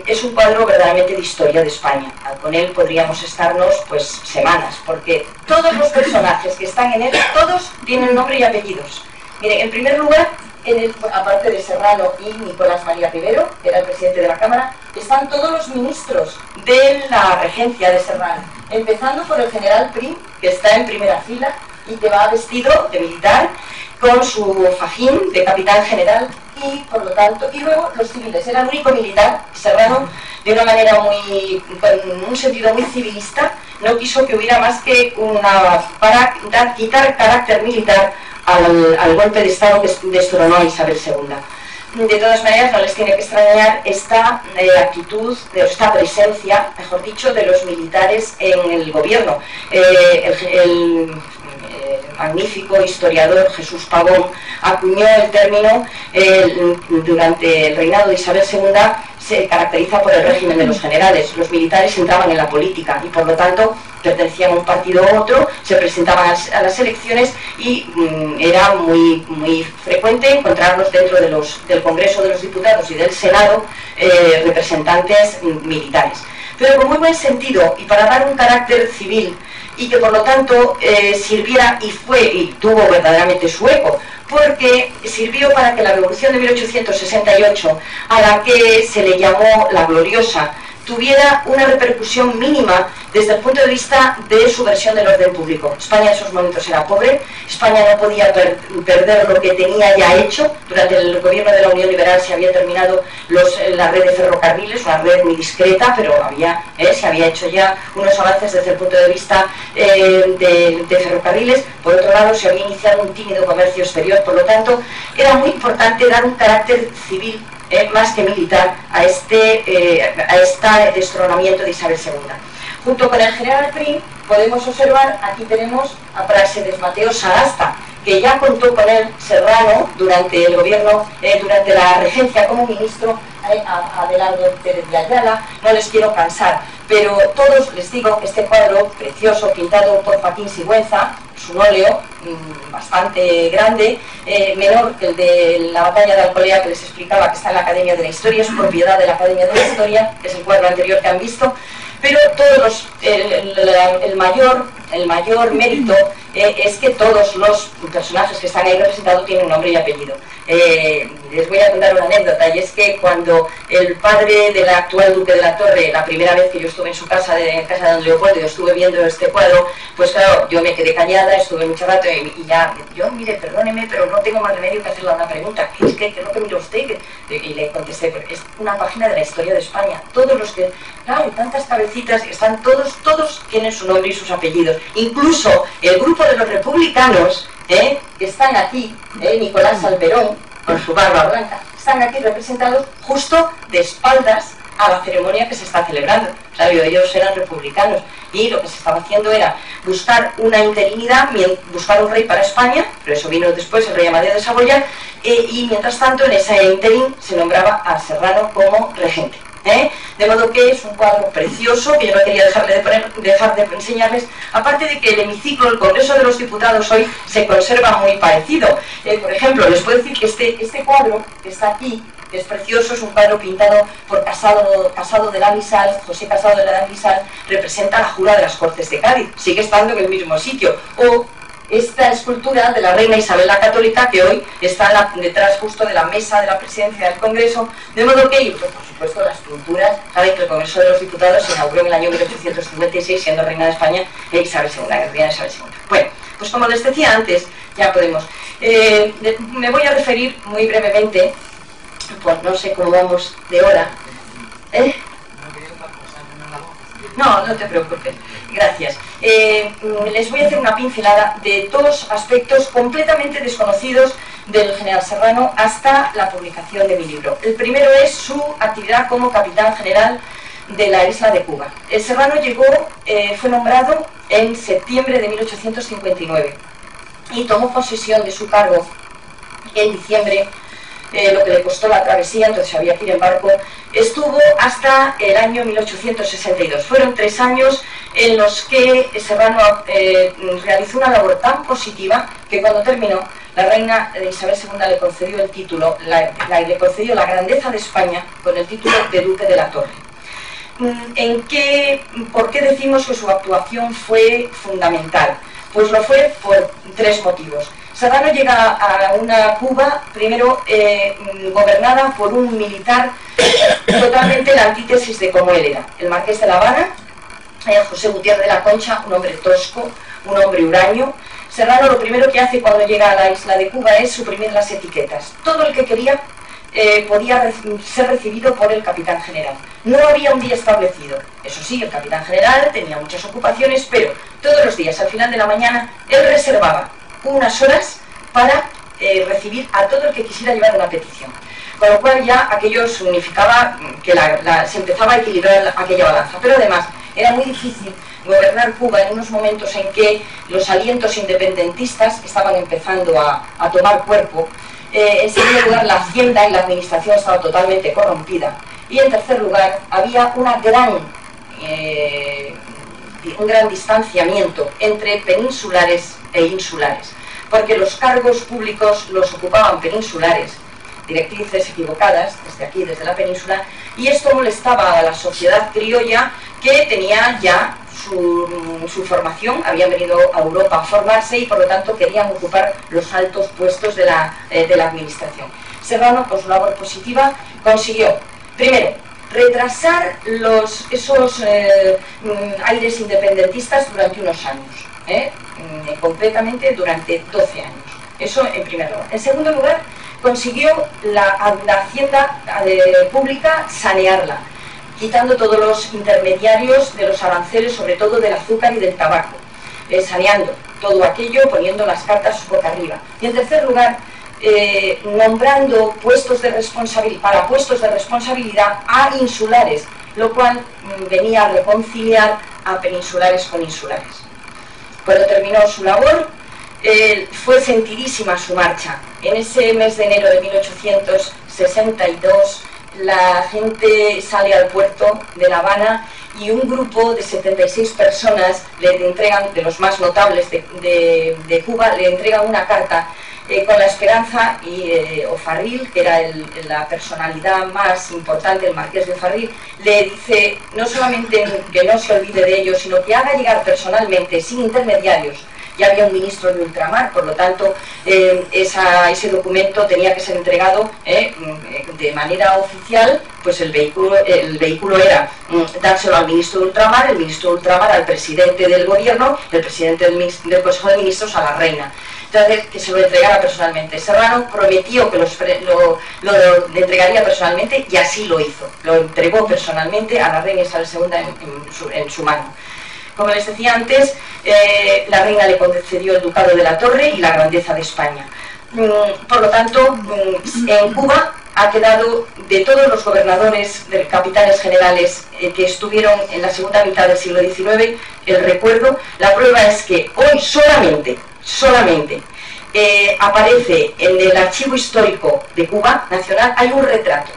es un cuadro verdaderamente de historia de España. Con él podríamos estarnos pues semanas, porque todos los personajes que están en él, todos tienen nombre y apellidos. Miren, en primer lugar, aparte de Serrano y Nicolás María Rivero, que era el presidente de la Cámara, están todos los ministros de la regencia de Serrano, empezando por el general Prim, que está en primera fila, y que va vestido de militar con su fajín de capitán general y por lo tanto, y luego los civiles, era el único militar. Serrano, de una manera con un sentido muy civilista, no quiso que hubiera más que para quitar carácter militar al golpe de Estado que destronó a Isabel II. De todas maneras, no les tiene que extrañar esta actitud, esta presencia, mejor dicho, de los militares en el gobierno. El magnífico historiador Jesús Pavón acuñó el término durante el reinado de Isabel II. Se caracteriza por el régimen de los generales. Los militares entraban en la política y por lo tanto pertenecían a un partido u otro, se presentaban a las elecciones y era muy frecuente encontrarlos dentro del Congreso de los Diputados y del Senado representantes militares. Pero con muy buen sentido y para dar un carácter civil y que por lo tanto sirviera y tuvo verdaderamente su eco, porque sirvió para que la Revolución de 1868, a la que se le llamó la Gloriosa, tuviera una repercusión mínima desde el punto de vista de subversión del orden público. España en esos momentos era pobre, España no podía perder lo que tenía ya hecho. Durante el gobierno de la Unión Liberal se había terminado la red de ferrocarriles, una red muy discreta, pero se había hecho ya unos avances desde el punto de vista de ferrocarriles. Por otro lado, se había iniciado un tímido comercio exterior, por lo tanto, era muy importante dar un carácter civil más que militar a este destronamiento de Isabel II. Junto con el general Prim podemos observar, aquí tenemos a Práxedes Mateo Sagasta, que ya contó con él Serrano durante el gobierno, durante la regencia como ministro, Abelardo Pérez de Ayala. No les quiero cansar, pero todos les digo, este cuadro precioso pintado por Joaquín Sigüenza, es un óleo bastante grande, menor que el de la batalla de Alcolea que les explicaba, que está en la Academia de la Historia, es propiedad de la Academia de la Historia, que es el cuadro anterior que han visto, pero el mayor mérito es que todos los personajes que están ahí representados tienen nombre y apellido. Les voy a contar una anécdota, y es que cuando el padre del actual duque de la Torre, la primera vez que yo estuve en su casa, en casa de don Leopoldo, y estuve viendo este cuadro, pues claro, yo me quedé callada, estuve mucho rato y ya, mire, perdóneme, pero no tengo más remedio que hacerle una pregunta. ¿Qué es lo que mira usted? Y le contesté, porque es una página de la historia de España. Todos los que, claro, hay tantas cabecitas, están todos tienen su nombre y sus apellidos. Incluso el grupo de los republicanos, que están aquí, Nicolás Salmerón, con su barba blanca, están aquí representados justo de espaldas a la ceremonia que se está celebrando. Claro, ellos eran republicanos y lo que se estaba haciendo era buscar una interinidad, buscar un rey para España, pero eso vino después, el rey Amadeo de Saboya, y mientras tanto en ese interín se nombraba a Serrano como regente. De modo que es un cuadro precioso que yo no quería dejar de enseñarles, aparte de que el hemiciclo, el Congreso de los Diputados hoy se conserva muy parecido. Por ejemplo, les puedo decir que este cuadro que está aquí es precioso, es un cuadro pintado por Casado de la Misal, José Casado de la Misal, representa la jura de las Cortes de Cádiz, sigue estando en el mismo sitio. O esta escultura de la reina Isabel la Católica, que hoy está detrás justo de la mesa de la presidencia del Congreso, de modo que, pues, por supuesto, las pinturas, saben que el Congreso de los Diputados se inauguró en el año 1856, siendo reina de España Isabel II, reina Isabel II. Bueno, pues como les decía antes, ya podemos. Me voy a referir muy brevemente, pues no sé cómo vamos de hora. No, no te preocupes. Gracias. Les voy a hacer una pincelada de dos aspectos completamente desconocidos del general Serrano hasta la publicación de mi libro. El primero es su actividad como capitán general de la isla de Cuba. El Serrano fue nombrado en septiembre de 1859 y tomó posesión de su cargo en diciembre, lo que le costó la travesía, entonces había que ir en barco. Estuvo hasta el año 1862. Fueron 3 años en los que Serrano realizó una labor tan positiva que cuando terminó, la reina Isabel II le concedió el título, le concedió la grandeza de España con el título de Duque de la Torre. ¿Por qué decimos que su actuación fue fundamental? Pues lo fue por 3 motivos. Serrano llega a una Cuba, primero gobernada por un militar totalmente la antítesis de cómo él era. El marqués de La Habana, José Gutiérrez de la Concha, un hombre tosco, un hombre huraño, Serrano lo primero que hace cuando llega a la isla de Cuba es suprimir las etiquetas. Todo el que quería podía ser recibido por el capitán general. No había un día establecido. Eso sí, el capitán general tenía muchas ocupaciones, pero todos los días, al final de la mañana, él reservaba unas horas para recibir a todo el que quisiera llevar una petición. Con lo cual ya aquello significaba que se empezaba a equilibrar aquella balanza. Pero además era muy difícil gobernar Cuba en unos momentos en que los alientos independentistas estaban empezando a tomar cuerpo. En segundo lugar, la hacienda y la administración estaba totalmente corrompida. Y en tercer lugar, había un gran distanciamiento entre peninsulares e insulares, porque los cargos públicos los ocupaban peninsulares, directrices equivocadas desde aquí, desde la península, y esto molestaba a la sociedad criolla, que tenía ya su formación, habían venido a Europa a formarse y por lo tanto querían ocupar los altos puestos de la administración. Serrano, con su labor positiva, consiguió, primero, retrasar esos aires independentistas durante unos años, concretamente durante 12 años. Eso en primer lugar. En segundo lugar, consiguió la hacienda pública sanearla, quitando todos los intermediarios de los aranceles, sobre todo del azúcar y del tabaco, saneando todo aquello, poniendo las cartas boca arriba. Y en tercer lugar, nombrando para puestos de responsabilidad a insulares, lo cual venía a reconciliar a peninsulares con insulares. Cuando terminó su labor, fue sentidísima su marcha. En ese mes de enero de 1862, la gente sale al puerto de La Habana y un grupo de 76 personas le entregan, de los más notables de Cuba, le entregan una carta con la esperanza, y O'Farrill, que era la personalidad más importante, el marqués de O'Farrill, le dice no solamente que no se olvide de ellos, sino que haga llegar personalmente, sin intermediarios. Ya había un ministro de ultramar, por lo tanto ese documento tenía que ser entregado de manera oficial. Pues el vehículo era dárselo al ministro de ultramar, el ministro de ultramar al presidente del gobierno, el presidente del Consejo de Ministros a la reina. Entonces, que se lo entregara personalmente. Serrano prometió que lo entregaría personalmente, y así lo hizo. Lo entregó personalmente a la reina Isabel II en su mano. Como les decía antes, la reina le concedió el ducado de la Torre y la grandeza de España. Por lo tanto, en Cuba ha quedado, de todos los gobernadores, capitanes generales que estuvieron en la segunda mitad del siglo XIX, el recuerdo. La prueba es que hoy solamente aparece en el archivo histórico de Cuba Nacional, hay un retrato.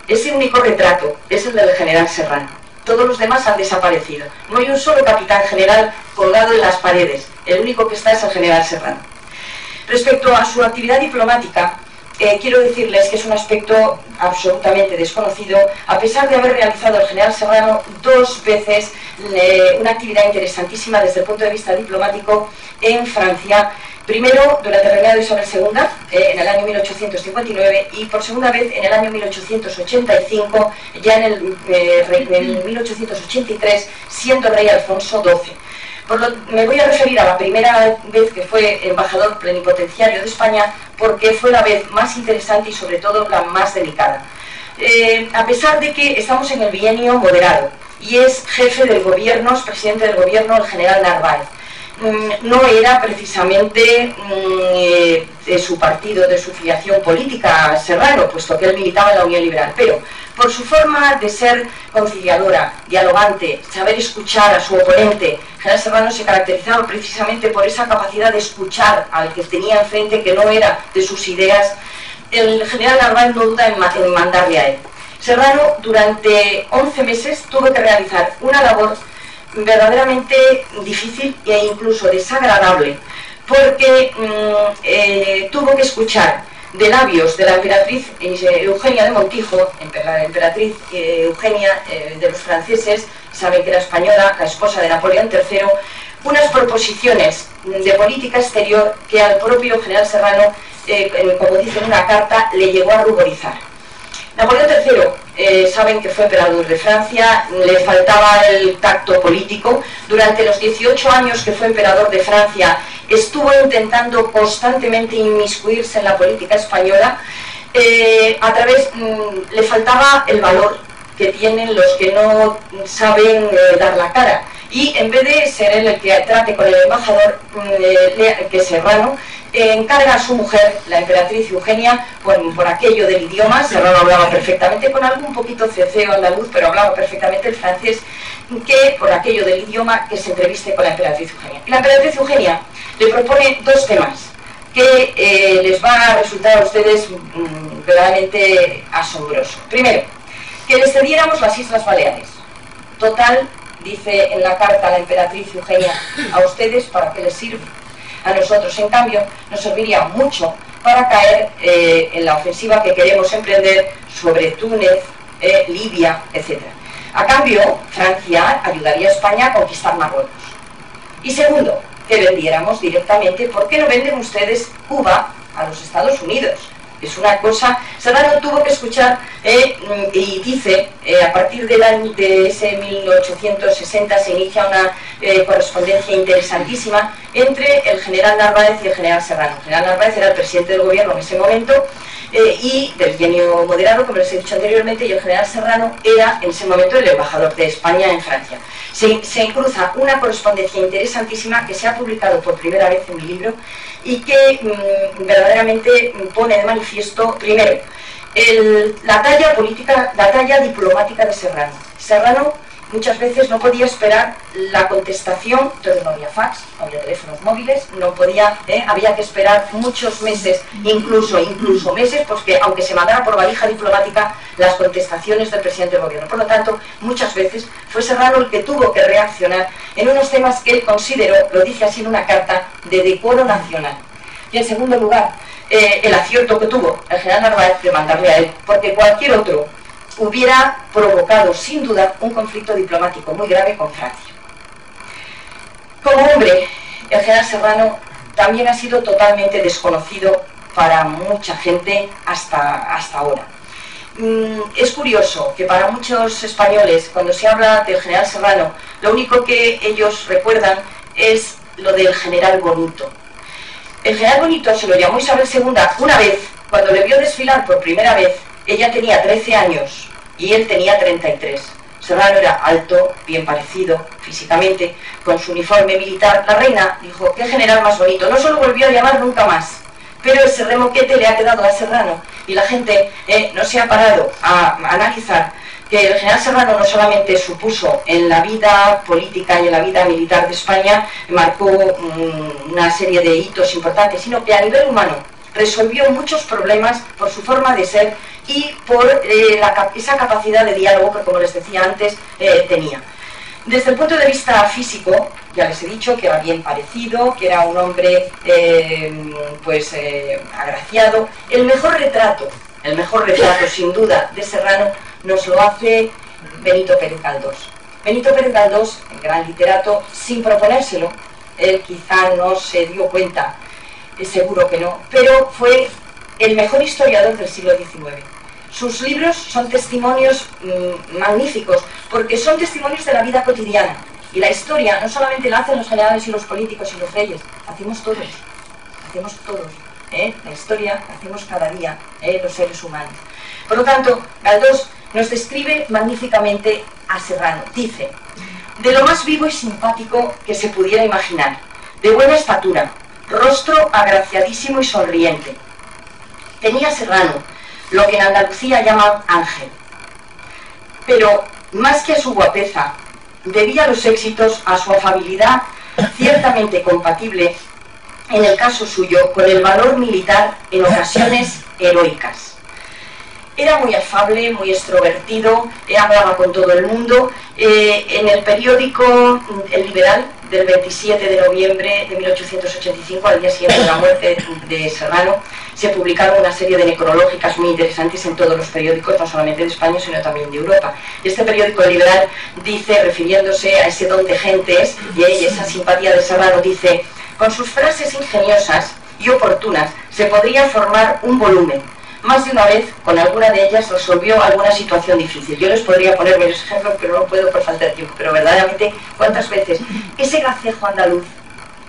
Ese único retrato es el del general Serrano. Todos los demás han desaparecido. No hay un solo capitán general colgado en las paredes. El único que está es el general Serrano. Respecto a su actividad diplomática, quiero decirles que es un aspecto absolutamente desconocido, a pesar de haber realizado el general Serrano 2 veces una actividad interesantísima desde el punto de vista diplomático en Francia. Primero, durante el reinado de Isabel II, en el año 1859, y por segunda vez en el año 1885, ya en el 1883, siendo rey Alfonso XII. Me voy a referir a la primera vez que fue embajador plenipotenciario de España, porque fue la vez más interesante y sobre todo la más delicada. A pesar de que estamos en el bienio moderado, y es jefe del gobierno, es presidente del gobierno el general Narváez, no era precisamente de su partido, de su filiación política Serrano, puesto que él militaba en la Unión Liberal, pero por su forma de ser conciliadora, dialogante, saber escuchar a su oponente, general Serrano se caracterizaba precisamente por esa capacidad de escuchar al que tenía enfrente, que no era de sus ideas. El general Narváez no duda en mandarle a él. Serrano durante 11 meses tuvo que realizar una labor verdaderamente difícil e incluso desagradable, porque tuvo que escuchar de labios de la emperatriz Eugenia de Montijo, la emperatriz Eugenia de los franceses, saben que era española, la esposa de Napoleón III, unas proposiciones de política exterior que al propio general Serrano, como dice en una carta, le llegó a ruborizar. Napoleón III saben que fue emperador de Francia, le faltaba el tacto político. Durante los 18 años que fue emperador de Francia estuvo intentando constantemente inmiscuirse en la política española. Le faltaba el valor que tienen los que no saben dar la cara, y en vez de ser él el que trate con el embajador, que es Serrano, encarga a su mujer, la emperatriz Eugenia, por aquello del idioma. Serrano hablaba perfectamente, con algún poquito ceceo andaluz, pero hablaba perfectamente el francés, que por aquello del idioma que se entreviste con la emperatriz Eugenia. Y la emperatriz Eugenia le propone dos temas que les va a resultar a ustedes verdaderamente asombroso. Primero, que les cediéramos las Islas Baleares. Total, dice en la carta la emperatriz Eugenia, a ustedes para qué les sirve. A nosotros, en cambio, nos serviría mucho para caer en la ofensiva que queremos emprender sobre Túnez, Libia, etc. A cambio, Francia ayudaría a España a conquistar Marruecos. Y segundo, que vendiéramos directamente. ¿Por qué no venden ustedes Cuba a los Estados Unidos? Es una cosa. Serrano tuvo que escuchar, y dice, a partir de ese 1860 se inicia una correspondencia interesantísima entre el general Narváez y el general Serrano. El general Narváez era el presidente del gobierno en ese momento, y del genio moderado, como les he dicho anteriormente, y el general Serrano era en ese momento el embajador de España en Francia. Se cruza una correspondencia interesantísima que se ha publicado por primera vez en mi libro y que verdaderamente pone de manifiesto, primero, la talla política, la talla diplomática de Serrano. Serrano muchas veces no podía esperar la contestación, entonces no había fax, no había teléfonos móviles, no podía, había que esperar muchos meses, incluso meses, porque aunque se mandara por valija diplomática las contestaciones del presidente del gobierno. Por lo tanto, muchas veces fue Serrano el que tuvo que reaccionar en unos temas que él consideró, lo dice así en una carta, de decoro nacional. Y en segundo lugar, el acierto que tuvo el general Narváez de mandarle a él, porque cualquier otro hubiera provocado sin duda un conflicto diplomático muy grave con Francia. Como hombre, el general Serrano también ha sido totalmente desconocido para mucha gente hasta ahora. Es curioso que para muchos españoles, cuando se habla del general Serrano, lo único que ellos recuerdan es lo del general Bonito. El general Bonito se lo llamó Isabel II una vez, cuando le vio desfilar por primera vez. Ella tenía 13 años y él tenía 33. Serrano era alto, bien parecido físicamente, con su uniforme militar. La reina dijo, qué general más bonito. No se lo volvió a llamar nunca más, pero ese remoquete le ha quedado a Serrano, y la gente no se ha parado a analizar que el general Serrano no solamente supuso en la vida política y en la vida militar de España, marcó una serie de hitos importantes, sino que a nivel humano resolvió muchos problemas por su forma de ser y por esa capacidad de diálogo que, como les decía antes, tenía. Desde el punto de vista físico, ya les he dicho que era bien parecido, que era un hombre agraciado. El mejor retrato sin duda de Serrano nos lo hace Benito Pérez Galdós. Benito Pérez Galdós, el gran literato, sin proponérselo, él quizá no se dio cuenta, seguro que no, pero fue el mejor historiador del siglo XIX. Sus libros son testimonios magníficos, porque son testimonios de la vida cotidiana. Y la historia no solamente la hacen los generales y los políticos y los reyes, la hacemos todos. La historia la hacemos cada día, los seres humanos. Por lo tanto, Galdós nos describe magníficamente a Serrano. Dice, de lo más vivo y simpático que se pudiera imaginar, de buena estatura, rostro agraciadísimo y sonriente. Tenía Serrano lo que en Andalucía llaman ángel. Pero, más que a su guapeza, debía los éxitos a su afabilidad, ciertamente compatible, en el caso suyo, con el valor militar en ocasiones heroicas. Era muy afable, muy extrovertido, hablaba con todo el mundo. En el periódico El Liberal, del 27 de noviembre de 1885, al día siguiente de la muerte de Serrano, se publicaron una serie de necrológicas muy interesantes en todos los periódicos, no solamente de España, sino también de Europa. Este periódico El Liberal dice, refiriéndose a ese don de gentes y esa simpatía de Serrano, dice, con sus frases ingeniosas y oportunas se podría formar un volumen. más de una vez, con alguna de ellas, resolvió alguna situación difícil. Yo les podría poner varios ejemplos, pero no puedo por falta de tiempo. Pero verdaderamente, ¿cuántas veces ese gracejo andaluz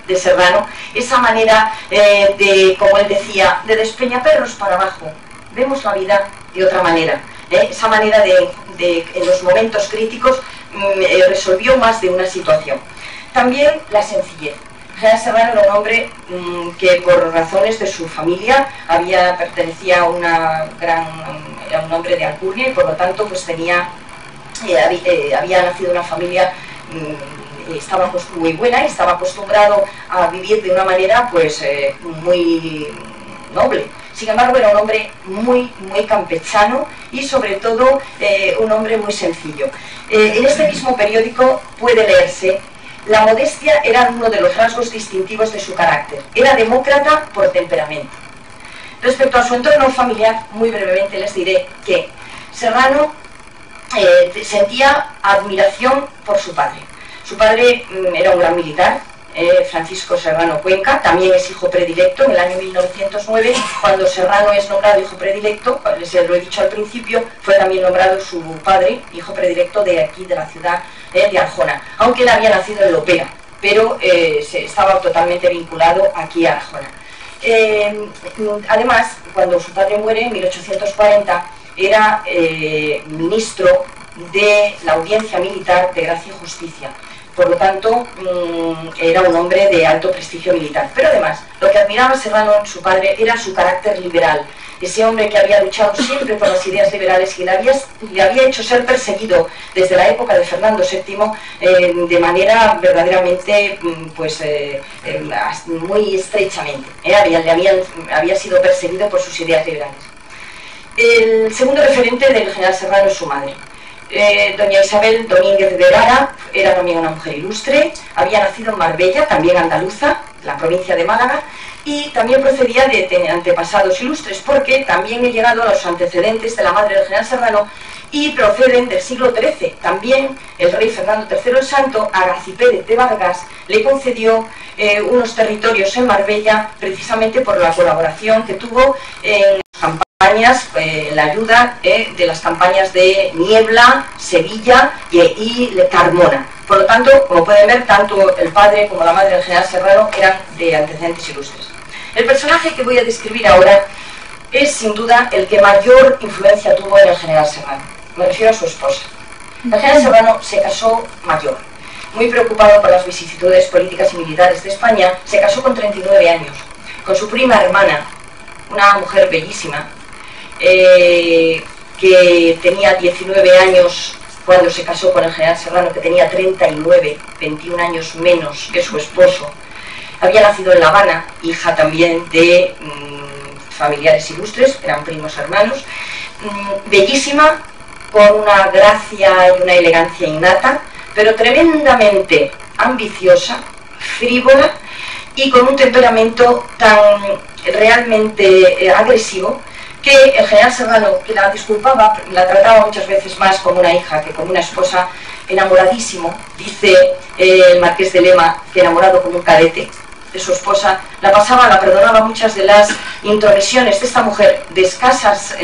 de Serrano, esa manera de, como él decía, de despeñaperros para abajo, vemos la vida de otra manera, esa manera de en los momentos críticos resolvió más de una situación. También la sencillez. General Serrano era un hombre que por razones de su familia pertenecía a era un hombre de alcurnia y por lo tanto pues había nacido en una familia estaba muy buena y estaba acostumbrado a vivir de una manera pues muy noble. Sin embargo, era un hombre muy campechano y sobre todo un hombre muy sencillo. En este mismo periódico puede leerse: la modestia era uno de los rasgos distintivos de su carácter. Era demócrata por temperamento. Respecto a su entorno familiar, muy brevemente les diré que Serrano sentía admiración por su padre. Su padre era un gran militar, Francisco Serrano Cuenca, también es hijo predilecto. En el año 1909, cuando Serrano es nombrado hijo predilecto, les lo he dicho al principio, fue también nombrado su padre hijo predilecto de aquí, de la ciudad de Arjona, aunque él había nacido en Lopera, pero estaba totalmente vinculado aquí a Arjona. Además, cuando su padre muere en 1840, era ministro de la Audiencia Militar de Gracia y Justicia. Por lo tanto, era un hombre de alto prestigio militar. Pero además, lo que admiraba Serrano en su padre era su carácter liberal. Ese hombre que había luchado siempre por las ideas liberales y le había hecho ser perseguido desde la época de Fernando VII de manera verdaderamente muy estrechamente. Había sido perseguido por sus ideas liberales. El segundo referente del general Serrano es su madre. Doña Isabel Domínguez de Lara era también una mujer ilustre, había nacido en Marbella, también andaluza, la provincia de Málaga, y también procedía de antepasados ilustres, porque también he llegado a los antecedentes de la madre del general Serrano y proceden del siglo XIII. También el rey Fernando III el Santo, a Garci Pérez de Vargas, le concedió unos territorios en Marbella, precisamente por la colaboración que tuvo en campañas, la ayuda de las campañas de Niebla, Sevilla y Carmona. Por lo tanto, como pueden ver, tanto el padre como la madre del general Serrano eran de antecedentes ilustres. El personaje que voy a describir ahora es sin duda el que mayor influencia tuvo en el general Serrano. Me refiero a su esposa. El general Serrano se casó mayor. Muy preocupado por las vicisitudes políticas y militares de España, se casó con 39 años, con su prima hermana, una mujer bellísima, que tenía 19 años cuando se casó con el general Serrano, que tenía 39, 21 años menos que su esposo. Había nacido en La Habana, hija también de familiares ilustres, eran primos hermanos, bellísima, con una gracia y una elegancia innata, pero tremendamente ambiciosa, frívola y con un temperamento tan realmente agresivo, que el general Serrano, que la disculpaba, la trataba muchas veces más como una hija que como una esposa, enamoradísimo. Dice el marqués de Lema que enamorado como un cadete de su esposa, la perdonaba muchas de las intromisiones de esta mujer de escasas,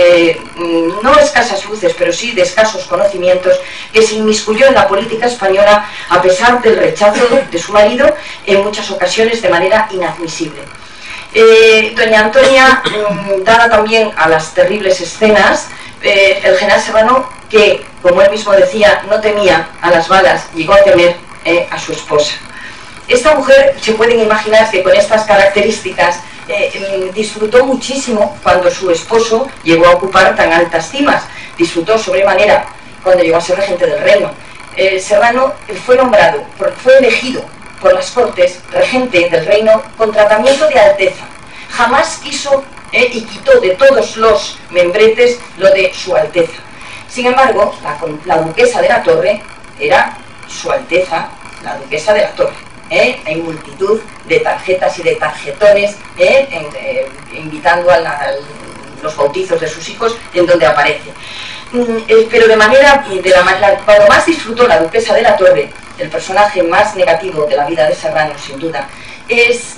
no escasas luces, pero sí de escasos conocimientos, que se inmiscuyó en la política española a pesar del rechazo de su marido en muchas ocasiones de manera inadmisible. Doña Antonia, dada también a las terribles escenas, el general Serrano, que como él mismo decía, no temía a las balas, llegó a temer a su esposa. Esta mujer, se pueden imaginar que con estas características disfrutó muchísimo cuando su esposo llegó a ocupar tan altas cimas. Disfrutó sobremanera cuando llegó a ser regente del reino. Serrano fue elegido por las Cortes regente del reino con tratamiento de alteza. Jamás quiso y quitó de todos los membretes lo de su alteza. Sin embargo, la duquesa de la Torre era su alteza, la duquesa de la Torre. Hay multitud de tarjetas y de tarjetones invitando a los bautizos de sus hijos en donde aparece. Pero cuando más disfrutó la duquesa de la Torre, el personaje más negativo de la vida de Serrano, sin duda, es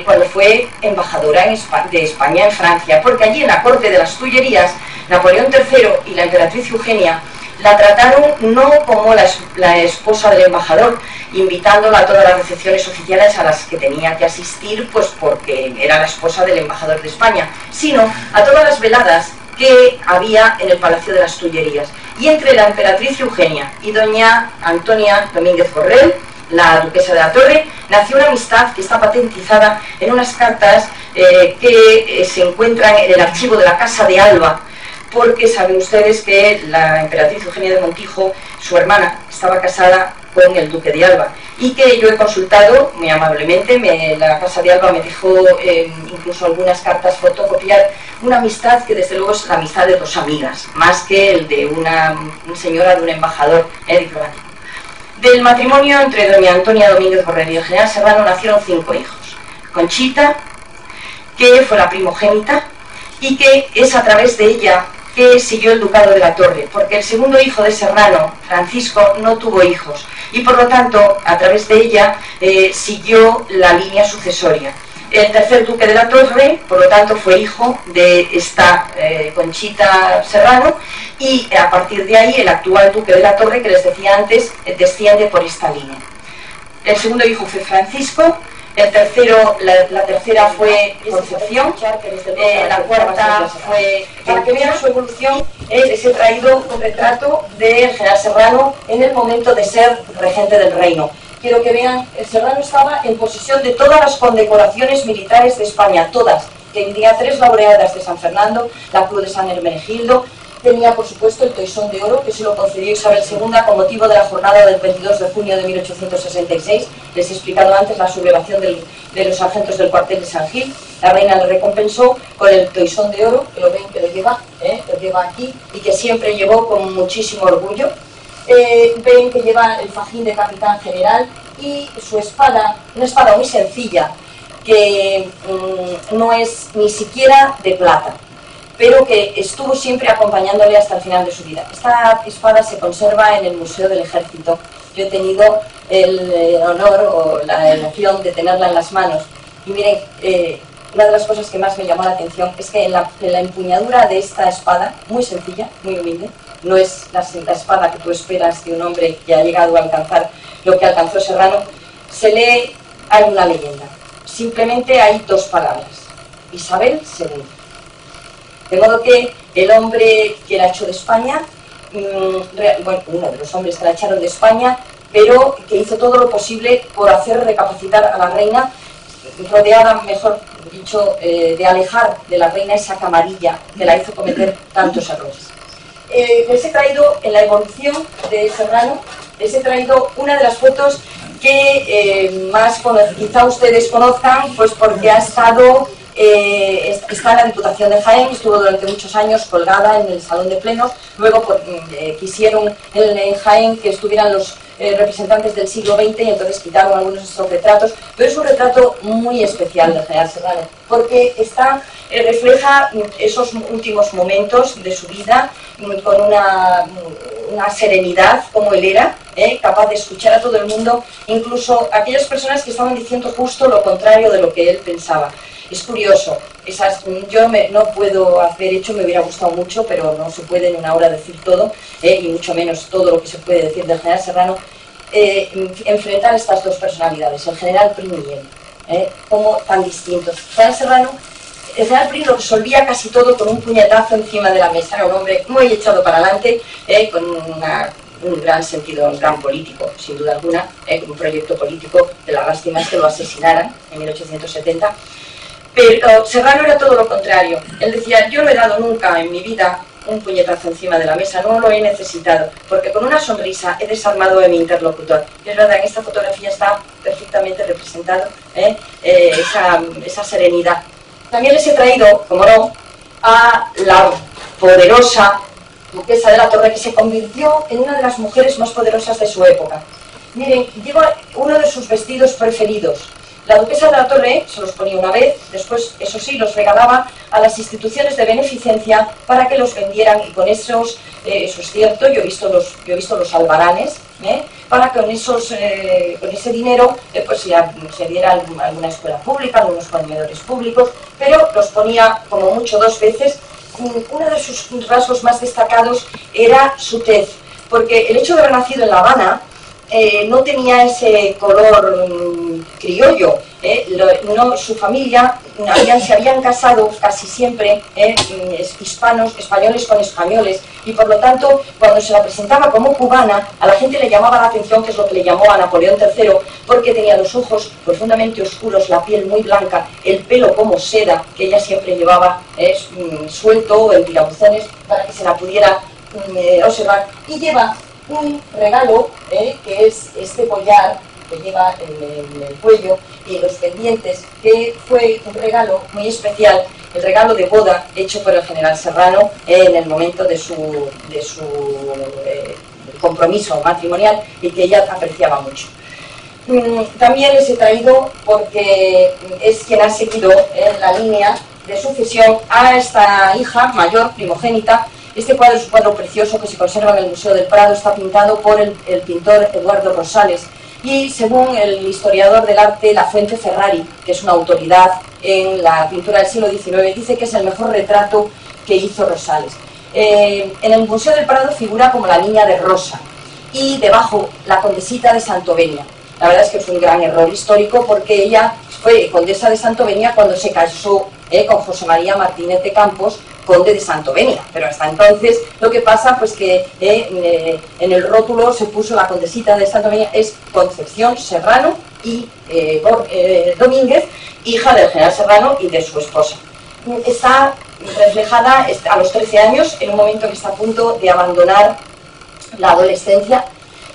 cuando fue embajadora de España en Francia, porque allí en la corte de las Tullerías, Napoleón III y la emperatriz Eugenia la trataron no como la esposa del embajador, invitándola a todas las recepciones oficiales a las que tenía que asistir, pues porque era la esposa del embajador de España, sino a todas las veladas que había en el Palacio de las Tullerías. Y entre la emperatriz Eugenia y doña Antonia Domínguez Borrell, la duquesa de la Torre, nació una amistad que está patentizada en unas cartas que se encuentran en el archivo de la Casa de Alba, porque saben ustedes que la emperatriz Eugenia de Montijo, su hermana, estaba casada con el duque de Alba, y que yo he consultado muy amablemente, la Casa de Alba me dejó incluso algunas cartas fotocopiar, una amistad que desde luego es la amistad de dos amigas, más que el de una señora de un embajador diplomático. Del matrimonio entre doña Antonia Domínguez Borrell y el general Serrano nacieron 5 hijos. Conchita, que fue la primogénita, y que es a través de ella que siguió el ducado de la Torre, porque el segundo hijo de Serrano, Francisco, no tuvo hijos, y por lo tanto, a través de ella, siguió la línea sucesoria. El tercer duque de la Torre, por lo tanto, fue hijo de esta Conchita Serrano, y a partir de ahí el actual duque de la Torre, que les decía antes, desciende por esta línea. El segundo hijo fue Francisco, el tercero, la tercera fue Concepción, la cuarta fue... Para que vean su evolución, les he traído un retrato del general Serrano en el momento de ser regente del reino. Quiero que vean, el Serrano estaba en posesión de todas las condecoraciones militares de España, todas. Tenía 3 laureadas de San Fernando, la Cruz de San Hermenegildo, tenía por supuesto el Toisón de Oro, que se lo concedió Isabel II con motivo de la jornada del 22 de junio de 1866. Les he explicado antes la sublevación de los sargentos del cuartel de San Gil. La reina le recompensó con el Toisón de Oro, que lo ven que lo lleva aquí, y que siempre llevó con muchísimo orgullo. Ven que lleva el fajín de capitán general y su espada, una espada muy sencilla, que no es ni siquiera de plata, pero que estuvo siempre acompañándole hasta el final de su vida. Esta espada se conserva en el Museo del Ejército. Yo he tenido el honor o la emoción de tenerla en las manos. Y miren, una de las cosas que más me llamó la atención es que en la empuñadura de esta espada, muy sencilla, muy humilde, no es la espada que tú esperas de un hombre que ha llegado a alcanzar lo que alcanzó Serrano, se lee, hay una leyenda. Simplemente hay 2 palabras: Isabel II. De modo que el hombre que la echó de España, bueno, uno de los hombres que la echaron de España, pero que hizo todo lo posible por hacer recapacitar a la reina, rodeada, mejor dicho, de alejar de la reina esa camarilla que la hizo cometer tantos errores. Les he traído, en la evolución de Serrano, les he traído una de las fotos que quizá ustedes conozcan, pues porque ha estado... está en la Diputación de Jaén, estuvo durante muchos años colgada en el Salón de Plenos. Luego quisieron en Jaén que estuvieran los representantes del siglo XX y entonces quitaron algunos de esos retratos, pero es un retrato muy especial del general Serrano, porque refleja esos últimos momentos de su vida con una serenidad como él era, capaz de escuchar a todo el mundo, incluso aquellas personas que estaban diciendo justo lo contrario de lo que él pensaba. Es curioso, yo no puedo haber hecho, me hubiera gustado mucho, pero no se puede en una hora decir todo, y mucho menos todo lo que se puede decir del general Serrano, enfrentar estas 2 personalidades, el general Prim y él, como tan distintos. El general Prim lo resolvía casi todo con un puñetazo encima de la mesa, era un hombre muy echado para adelante, con un gran sentido, un gran político, sin duda alguna, con un proyecto político. De la lástima es que lo asesinaran en 1870. Pero Serrano era todo lo contrario. Él decía: yo no he dado nunca en mi vida un puñetazo encima de la mesa, no lo he necesitado, porque con una sonrisa he desarmado a mi interlocutor. Y es verdad, en esta fotografía está perfectamente representado esa serenidad. También les he traído, como no, a la poderosa duquesa de la Torre, que se convirtió en una de las mujeres más poderosas de su época. Miren, lleva uno de sus vestidos preferidos. La duquesa de la Torre se los ponía una vez, después, eso sí, los regalaba a las instituciones de beneficencia para que los vendieran, y con esos eso es cierto, yo he visto los albaranes, para que con ese dinero pues se diera alguna escuela pública, algunos comedores públicos, pero los ponía como mucho 2 veces. Uno de sus rasgos más destacados era su tez, porque el hecho de haber nacido en La Habana no tenía ese color criollo, su familia se habían casado casi siempre españoles con españoles, y por lo tanto cuando se la presentaba como cubana a la gente le llamaba la atención, que es lo que le llamó a Napoleón III, porque tenía los ojos profundamente oscuros, la piel muy blanca, el pelo como seda, que ella siempre llevaba suelto en tirabuzones para que se la pudiera observar, y lleva un regalo, que es este collar que lleva en el cuello y los pendientes, que fue un regalo muy especial, el regalo de boda hecho por el general Serrano en el momento de su compromiso matrimonial, y que ella apreciaba mucho. También les he traído porque es quien ha seguido la línea de sucesión a esta hija mayor, primogénita. Este cuadro es un cuadro precioso que se conserva en el Museo del Prado, está pintado por el pintor Eduardo Rosales, y según el historiador del arte Lafuente Ferrari, que es una autoridad en la pintura del siglo XIX, dice que es el mejor retrato que hizo Rosales. En el Museo del Prado figura como la niña de rosa, y debajo la condesita de Santovenia. La verdad es que fue un gran error histórico, porque ella fue condesa de Santovenia cuando se casó con José María Martínez de Campos, conde de Santovenia, pero hasta entonces lo que pasa pues que en el rótulo se puso la condesita de Santovenia, es Concepción Serrano y Domínguez, hija del general Serrano y de su esposa. Está reflejada a los 13 años, en un momento que está a punto de abandonar la adolescencia,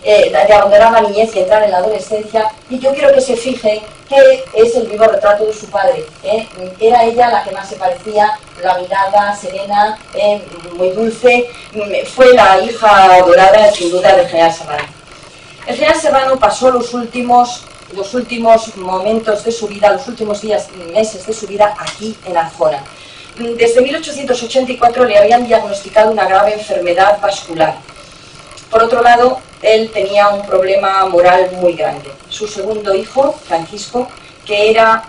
de abandonar la niñez y entrar en la adolescencia, y yo quiero que se fije que es el vivo retrato de su padre. Era ella la que más se parecía, la mirada serena, muy dulce, fue la hija dorada sin duda del general Serrano. El general Serrano pasó los últimos momentos de su vida, los últimos días y meses de su vida aquí en Arjona. Desde 1884 le habían diagnosticado una grave enfermedad vascular. Por otro lado, él tenía un problema moral muy grande. Su segundo hijo, Francisco, que era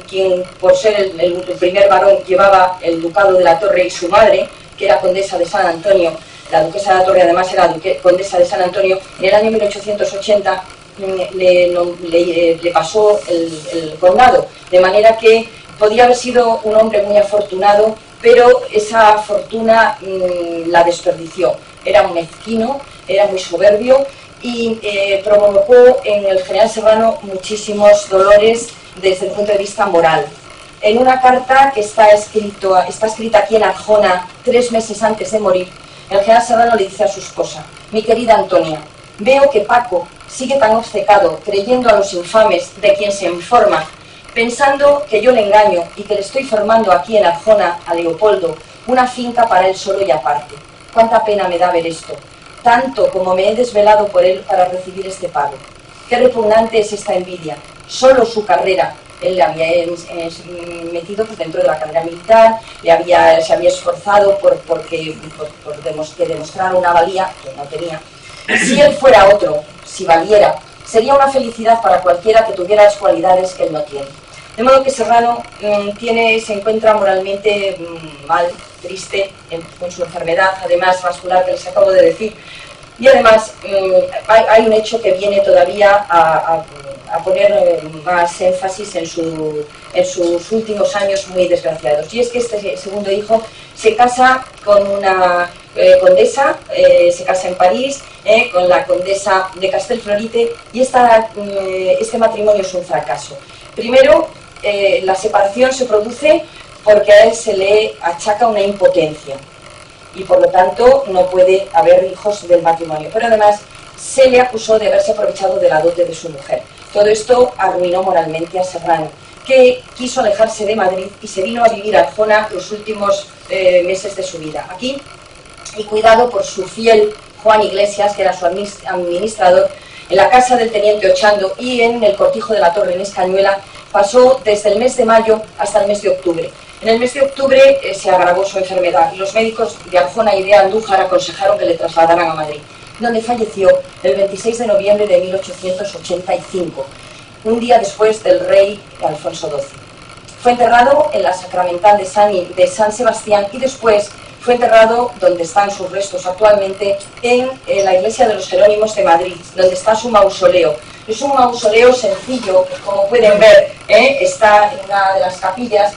quien, por ser el primer varón, llevaba el ducado de la Torre, y su madre, que era condesa de San Antonio, la duquesa de la Torre además era condesa de San Antonio, en el año 1880 le pasó el condado, de manera que podía haber sido un hombre muy afortunado, pero esa fortuna la desperdició. Era un mezquino, era muy soberbio, y provocó en el general Serrano muchísimos dolores desde el punto de vista moral. En una carta que está escrita aquí en Arjona 3 meses antes de morir, el general Serrano le dice a su esposa: mi querida Antonia, veo que Paco sigue tan obcecado, creyendo a los infames de quien se informa, pensando que yo le engaño y que le estoy formando aquí en Arjona a Leopoldo una finca para él solo y aparte. Cuánta pena me da ver esto, tanto como me he desvelado por él para recibir este pago. Qué repugnante es esta envidia. Solo su carrera, él le había metido pues, dentro de la carrera militar, se había esforzado por demostrar una valía que no tenía. Si él fuera otro, si valiera, sería una felicidad para cualquiera que tuviera las cualidades que él no tiene. De modo que Serrano se encuentra moralmente mal, triste, con su enfermedad, además vascular, que les acabo de decir. Y además hay un hecho que viene todavía a poner más énfasis en sus últimos años muy desgraciados. Y es que este segundo hijo se casa con una condesa, se casa en París, con la condesa de Castelflorite, y este matrimonio es un fracaso. Primero, la separación se produce porque a él se le achaca una impotencia, y por lo tanto no puede haber hijos del matrimonio. Pero además se le acusó de haberse aprovechado de la dote de su mujer. Todo esto arruinó moralmente a Serrano, que quiso alejarse de Madrid y se vino a vivir a Arjona los últimos meses de su vida. Aquí, y cuidado por su fiel Juan Iglesias, que era su administrador, en la casa del teniente Ochando y en el cortijo de la Torre en Escañuela, pasó desde el mes de mayo hasta el mes de octubre. En el mes de octubre se agravó su enfermedad y los médicos de Arjona y de Andújar aconsejaron que le trasladaran a Madrid, donde falleció el 26 de noviembre de 1885, un día después del rey Alfonso XII. Fue enterrado en la Sacramental de San Sebastián y después fue enterrado donde están sus restos actualmente, en la iglesia de los Jerónimos de Madrid, donde está su mausoleo. Es un mausoleo sencillo, como pueden ver, está en una de las capillas.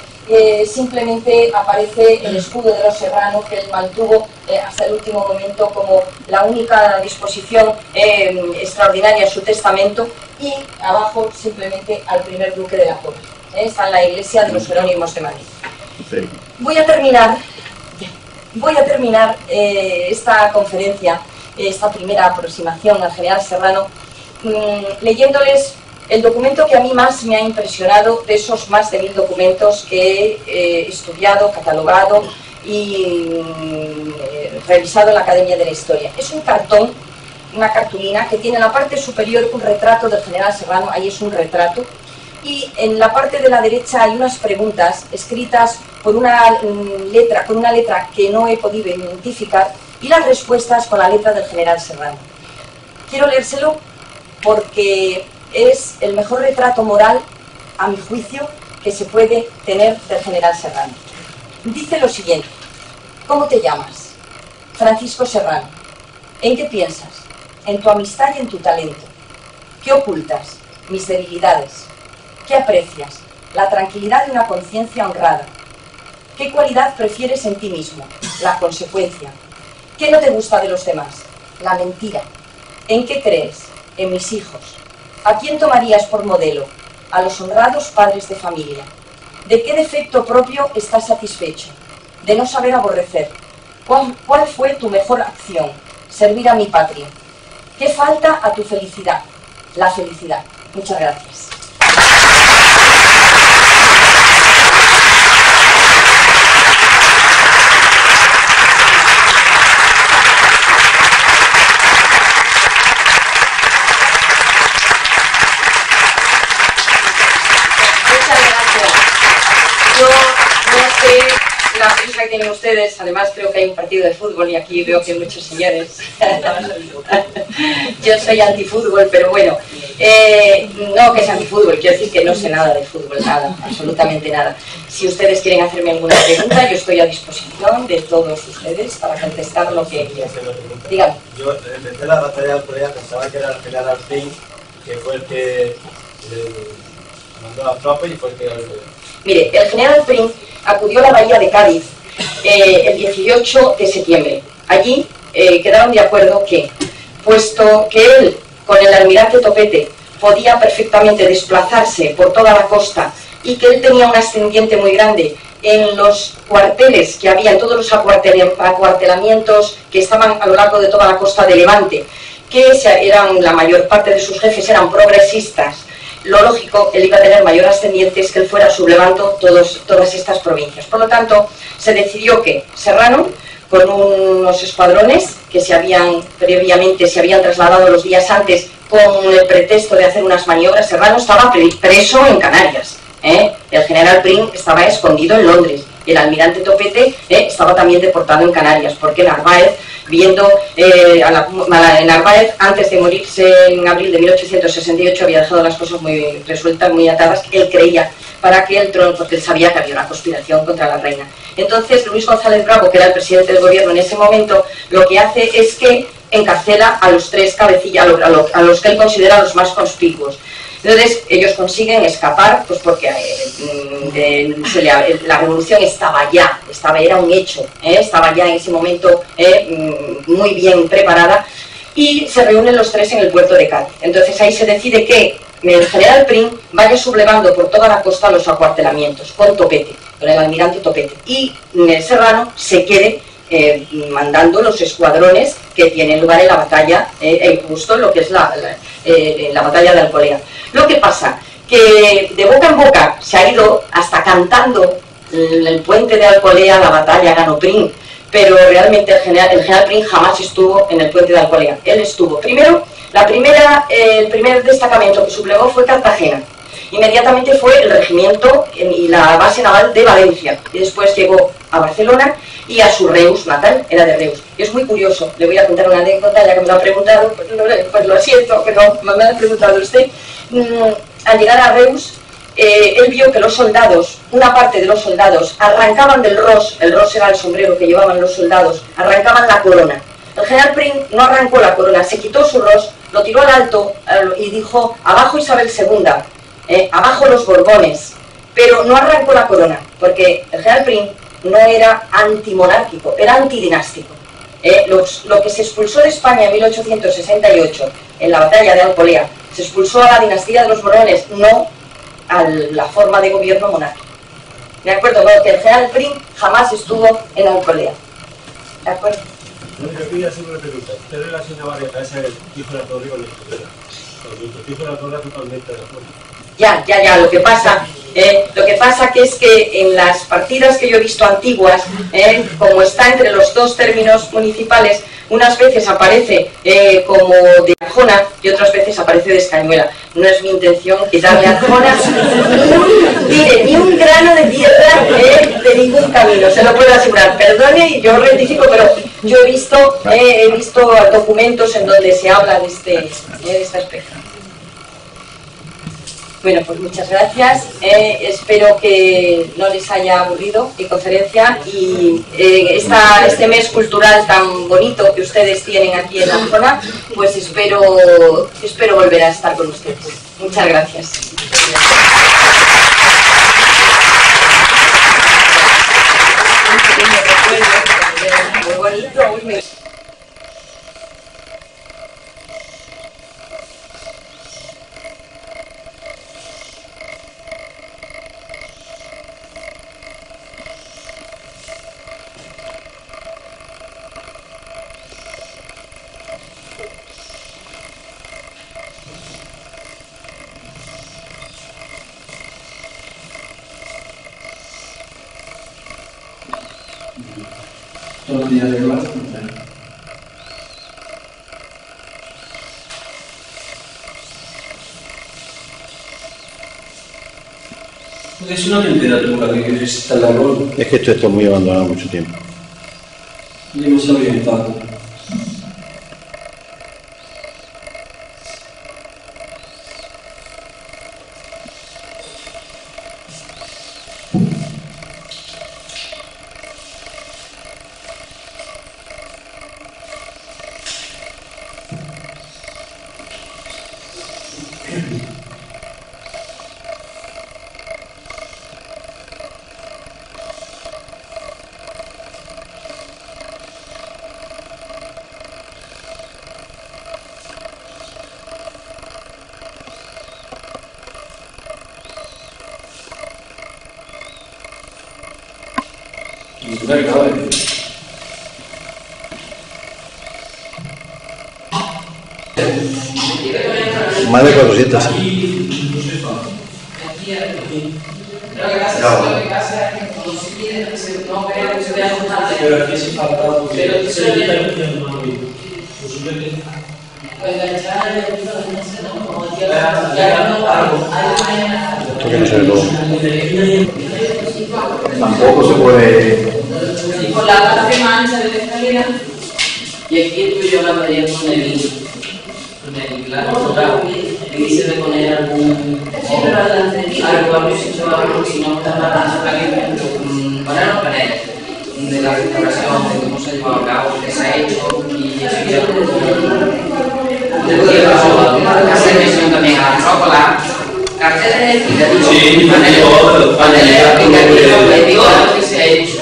Simplemente aparece el escudo de los Serrano, que él mantuvo hasta el último momento como la única disposición extraordinaria en su testamento, y abajo simplemente al primer duque de la Copa. Está en la iglesia de los Jerónimos de Madrid. Sí. Voy a terminar esta conferencia, esta primera aproximación al general Serrano, leyéndoles el documento que a mí más me ha impresionado de esos más de 1000 documentos que he estudiado, catalogado y revisado en la Academia de la Historia. Es un cartón, una cartulina que tiene en la parte superior un retrato del general Serrano, ahí es un retrato, y en la parte de la derecha hay unas preguntas escritas con una letra que no he podido identificar, y las respuestas con la letra del general Serrano. Quiero leérselo porque es el mejor retrato moral, a mi juicio, que se puede tener del general Serrano. Dice lo siguiente: ¿cómo te llamas? Francisco Serrano. ¿En qué piensas? En tu amistad y en tu talento. ¿Qué ocultas? Mis debilidades. ¿Qué aprecias? La tranquilidad de una conciencia honrada. ¿Qué cualidad prefieres en ti mismo? La consecuencia. ¿Qué no te gusta de los demás? La mentira. ¿En qué crees? En mis hijos. ¿A quién tomarías por modelo? A los honrados padres de familia. ¿De qué defecto propio estás satisfecho? De no saber aborrecer. ¿Cuál fue tu mejor acción? Servir a mi patria. ¿Qué falta a tu felicidad? La felicidad. Muchas gracias. La prisa que tienen ustedes, además creo que hay un partido de fútbol y aquí veo que hay muchos señores. Yo soy antifútbol, pero bueno, no que sea antifútbol, quiero decir que no sé nada de fútbol, nada, absolutamente nada. Si ustedes quieren hacerme alguna pregunta, yo estoy a disposición de todos ustedes para contestar lo que quieran. Dígame. Yo empecé la batalla de Alcolea, pensaba que era el general Prim, que fue el que mandó la tropa y fue el que... Mire, el general Prim acudió a la bahía de Cádiz el 18 de septiembre. Allí quedaron de acuerdo que, puesto que él, con el almirante Topete, podía perfectamente desplazarse por toda la costa y que él tenía un ascendiente muy grande en los cuarteles que había, en todos los acuartelamientos que estaban a lo largo de toda la costa de Levante, que la mayor parte de sus jefes eran progresistas, lo lógico, él iba a tener mayor ascendiente es que él fuera sublevando todas estas provincias. Por lo tanto, se decidió que Serrano, con unos escuadrones que previamente se habían trasladado los días antes con el pretexto de hacer unas maniobras, Serrano estaba preso en Canarias. El general Prim estaba escondido en Londres y el almirante Topete estaba también deportado en Canarias, porque Narváez, Narváez, antes de morirse en abril de 1868, había dejado las cosas muy resueltas, muy atadas, él creía, para que el trono, porque él sabía que había una conspiración contra la reina. Entonces Luis González Bravo, que era el presidente del gobierno en ese momento, lo que hace es que encarcela a los tres cabecillas, a los que él considera los más conspicuos. Entonces ellos consiguen escapar, pues porque la revolución era un hecho, estaba ya en ese momento muy bien preparada, y se reúnen los tres en el puerto de Cádiz. Entonces ahí se decide que el general Prim vaya sublevando por toda la costa los acuartelamientos con Topete, con el almirante Topete, y Serrano se quede mandando los escuadrones que tienen lugar en la batalla, justo lo que es la batalla de Alcolea. Lo que pasa que de boca en boca se ha ido hasta cantando el puente de Alcolea, la batalla ganó Prim, pero realmente el general Prim jamás estuvo en el puente de Alcolea. Él estuvo primero, el primer destacamento que sublevó fue Cartagena, Inmediatamente fue el regimiento y la base naval de Valencia, y después llegó a Barcelona y a su Reus natal, era de Reus. Y es muy curioso, le voy a contar una anécdota, ya que me lo ha preguntado, pues lo siento, pero me ha preguntado usted. Al llegar a Reus, él vio que los soldados, una parte de los soldados, arrancaban del ros, el ros era el sombrero que llevaban los soldados, arrancaban la corona. El general Prim no arrancó la corona, se quitó su ros, lo tiró al alto y dijo: abajo Isabel II, abajo los Borbones, pero no arrancó la corona, porque el general Prim no era antimonárquico, era antidinástico. Lo que se expulsó de España en 1868, en la batalla de Alcolea, se expulsó a la dinastía de los Borbones, no a la forma de gobierno monárquico. ¿De acuerdo? Porque el general Prim jamás estuvo en Alcolea. ¿De acuerdo? Yo quería hacer una pregunta. ¿Usted relaciona varias veces el hijo de la torre con el hijo de la torre totalmente de acuerdo? Ya, lo que pasa que es que en las partidas que yo he visto antiguas, como está entre los dos términos municipales, unas veces aparece como de Arjona y otras veces aparece de Escañuela. No es mi intención quitarle a Arjona ni un grano de tierra de ningún camino, se lo puedo asegurar. Perdone, y yo rectifico, pero yo he visto documentos en donde se habla de este aspecto. Bueno, pues muchas gracias. Espero que no les haya aburrido mi conferencia y este mes cultural tan bonito que ustedes tienen aquí en la zona, pues espero volver a estar con ustedes. Muchas gracias. Muy bonito, muy bien. Todos los días de clase. Es una literatura que está en la rol. Es que esto está muy abandonado mucho tiempo. Y hemos orientado. Más de 400. Pero aquí se falta Porque no se ve todo. Tampoco se puede. Y por la parte mancha de la escalera, y aquí estoy yo la podría poner el claro, y quise de poner algún si no está para los paneles de la restauración, de cómo se ha llevado a cabo, qué se ha hecho y hacer mención también a la Acrópola, carteles explicativos, paneles explicativos que se ha hecho.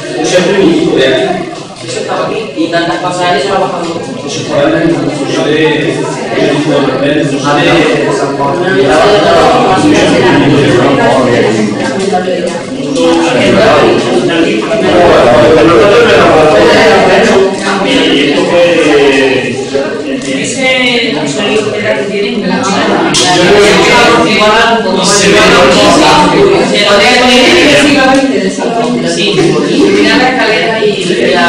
Eso estaba aquí y tantas cosas eso lo ha bajado. Eso estaba en el museo de San Juan. Sí, mira la escalera y la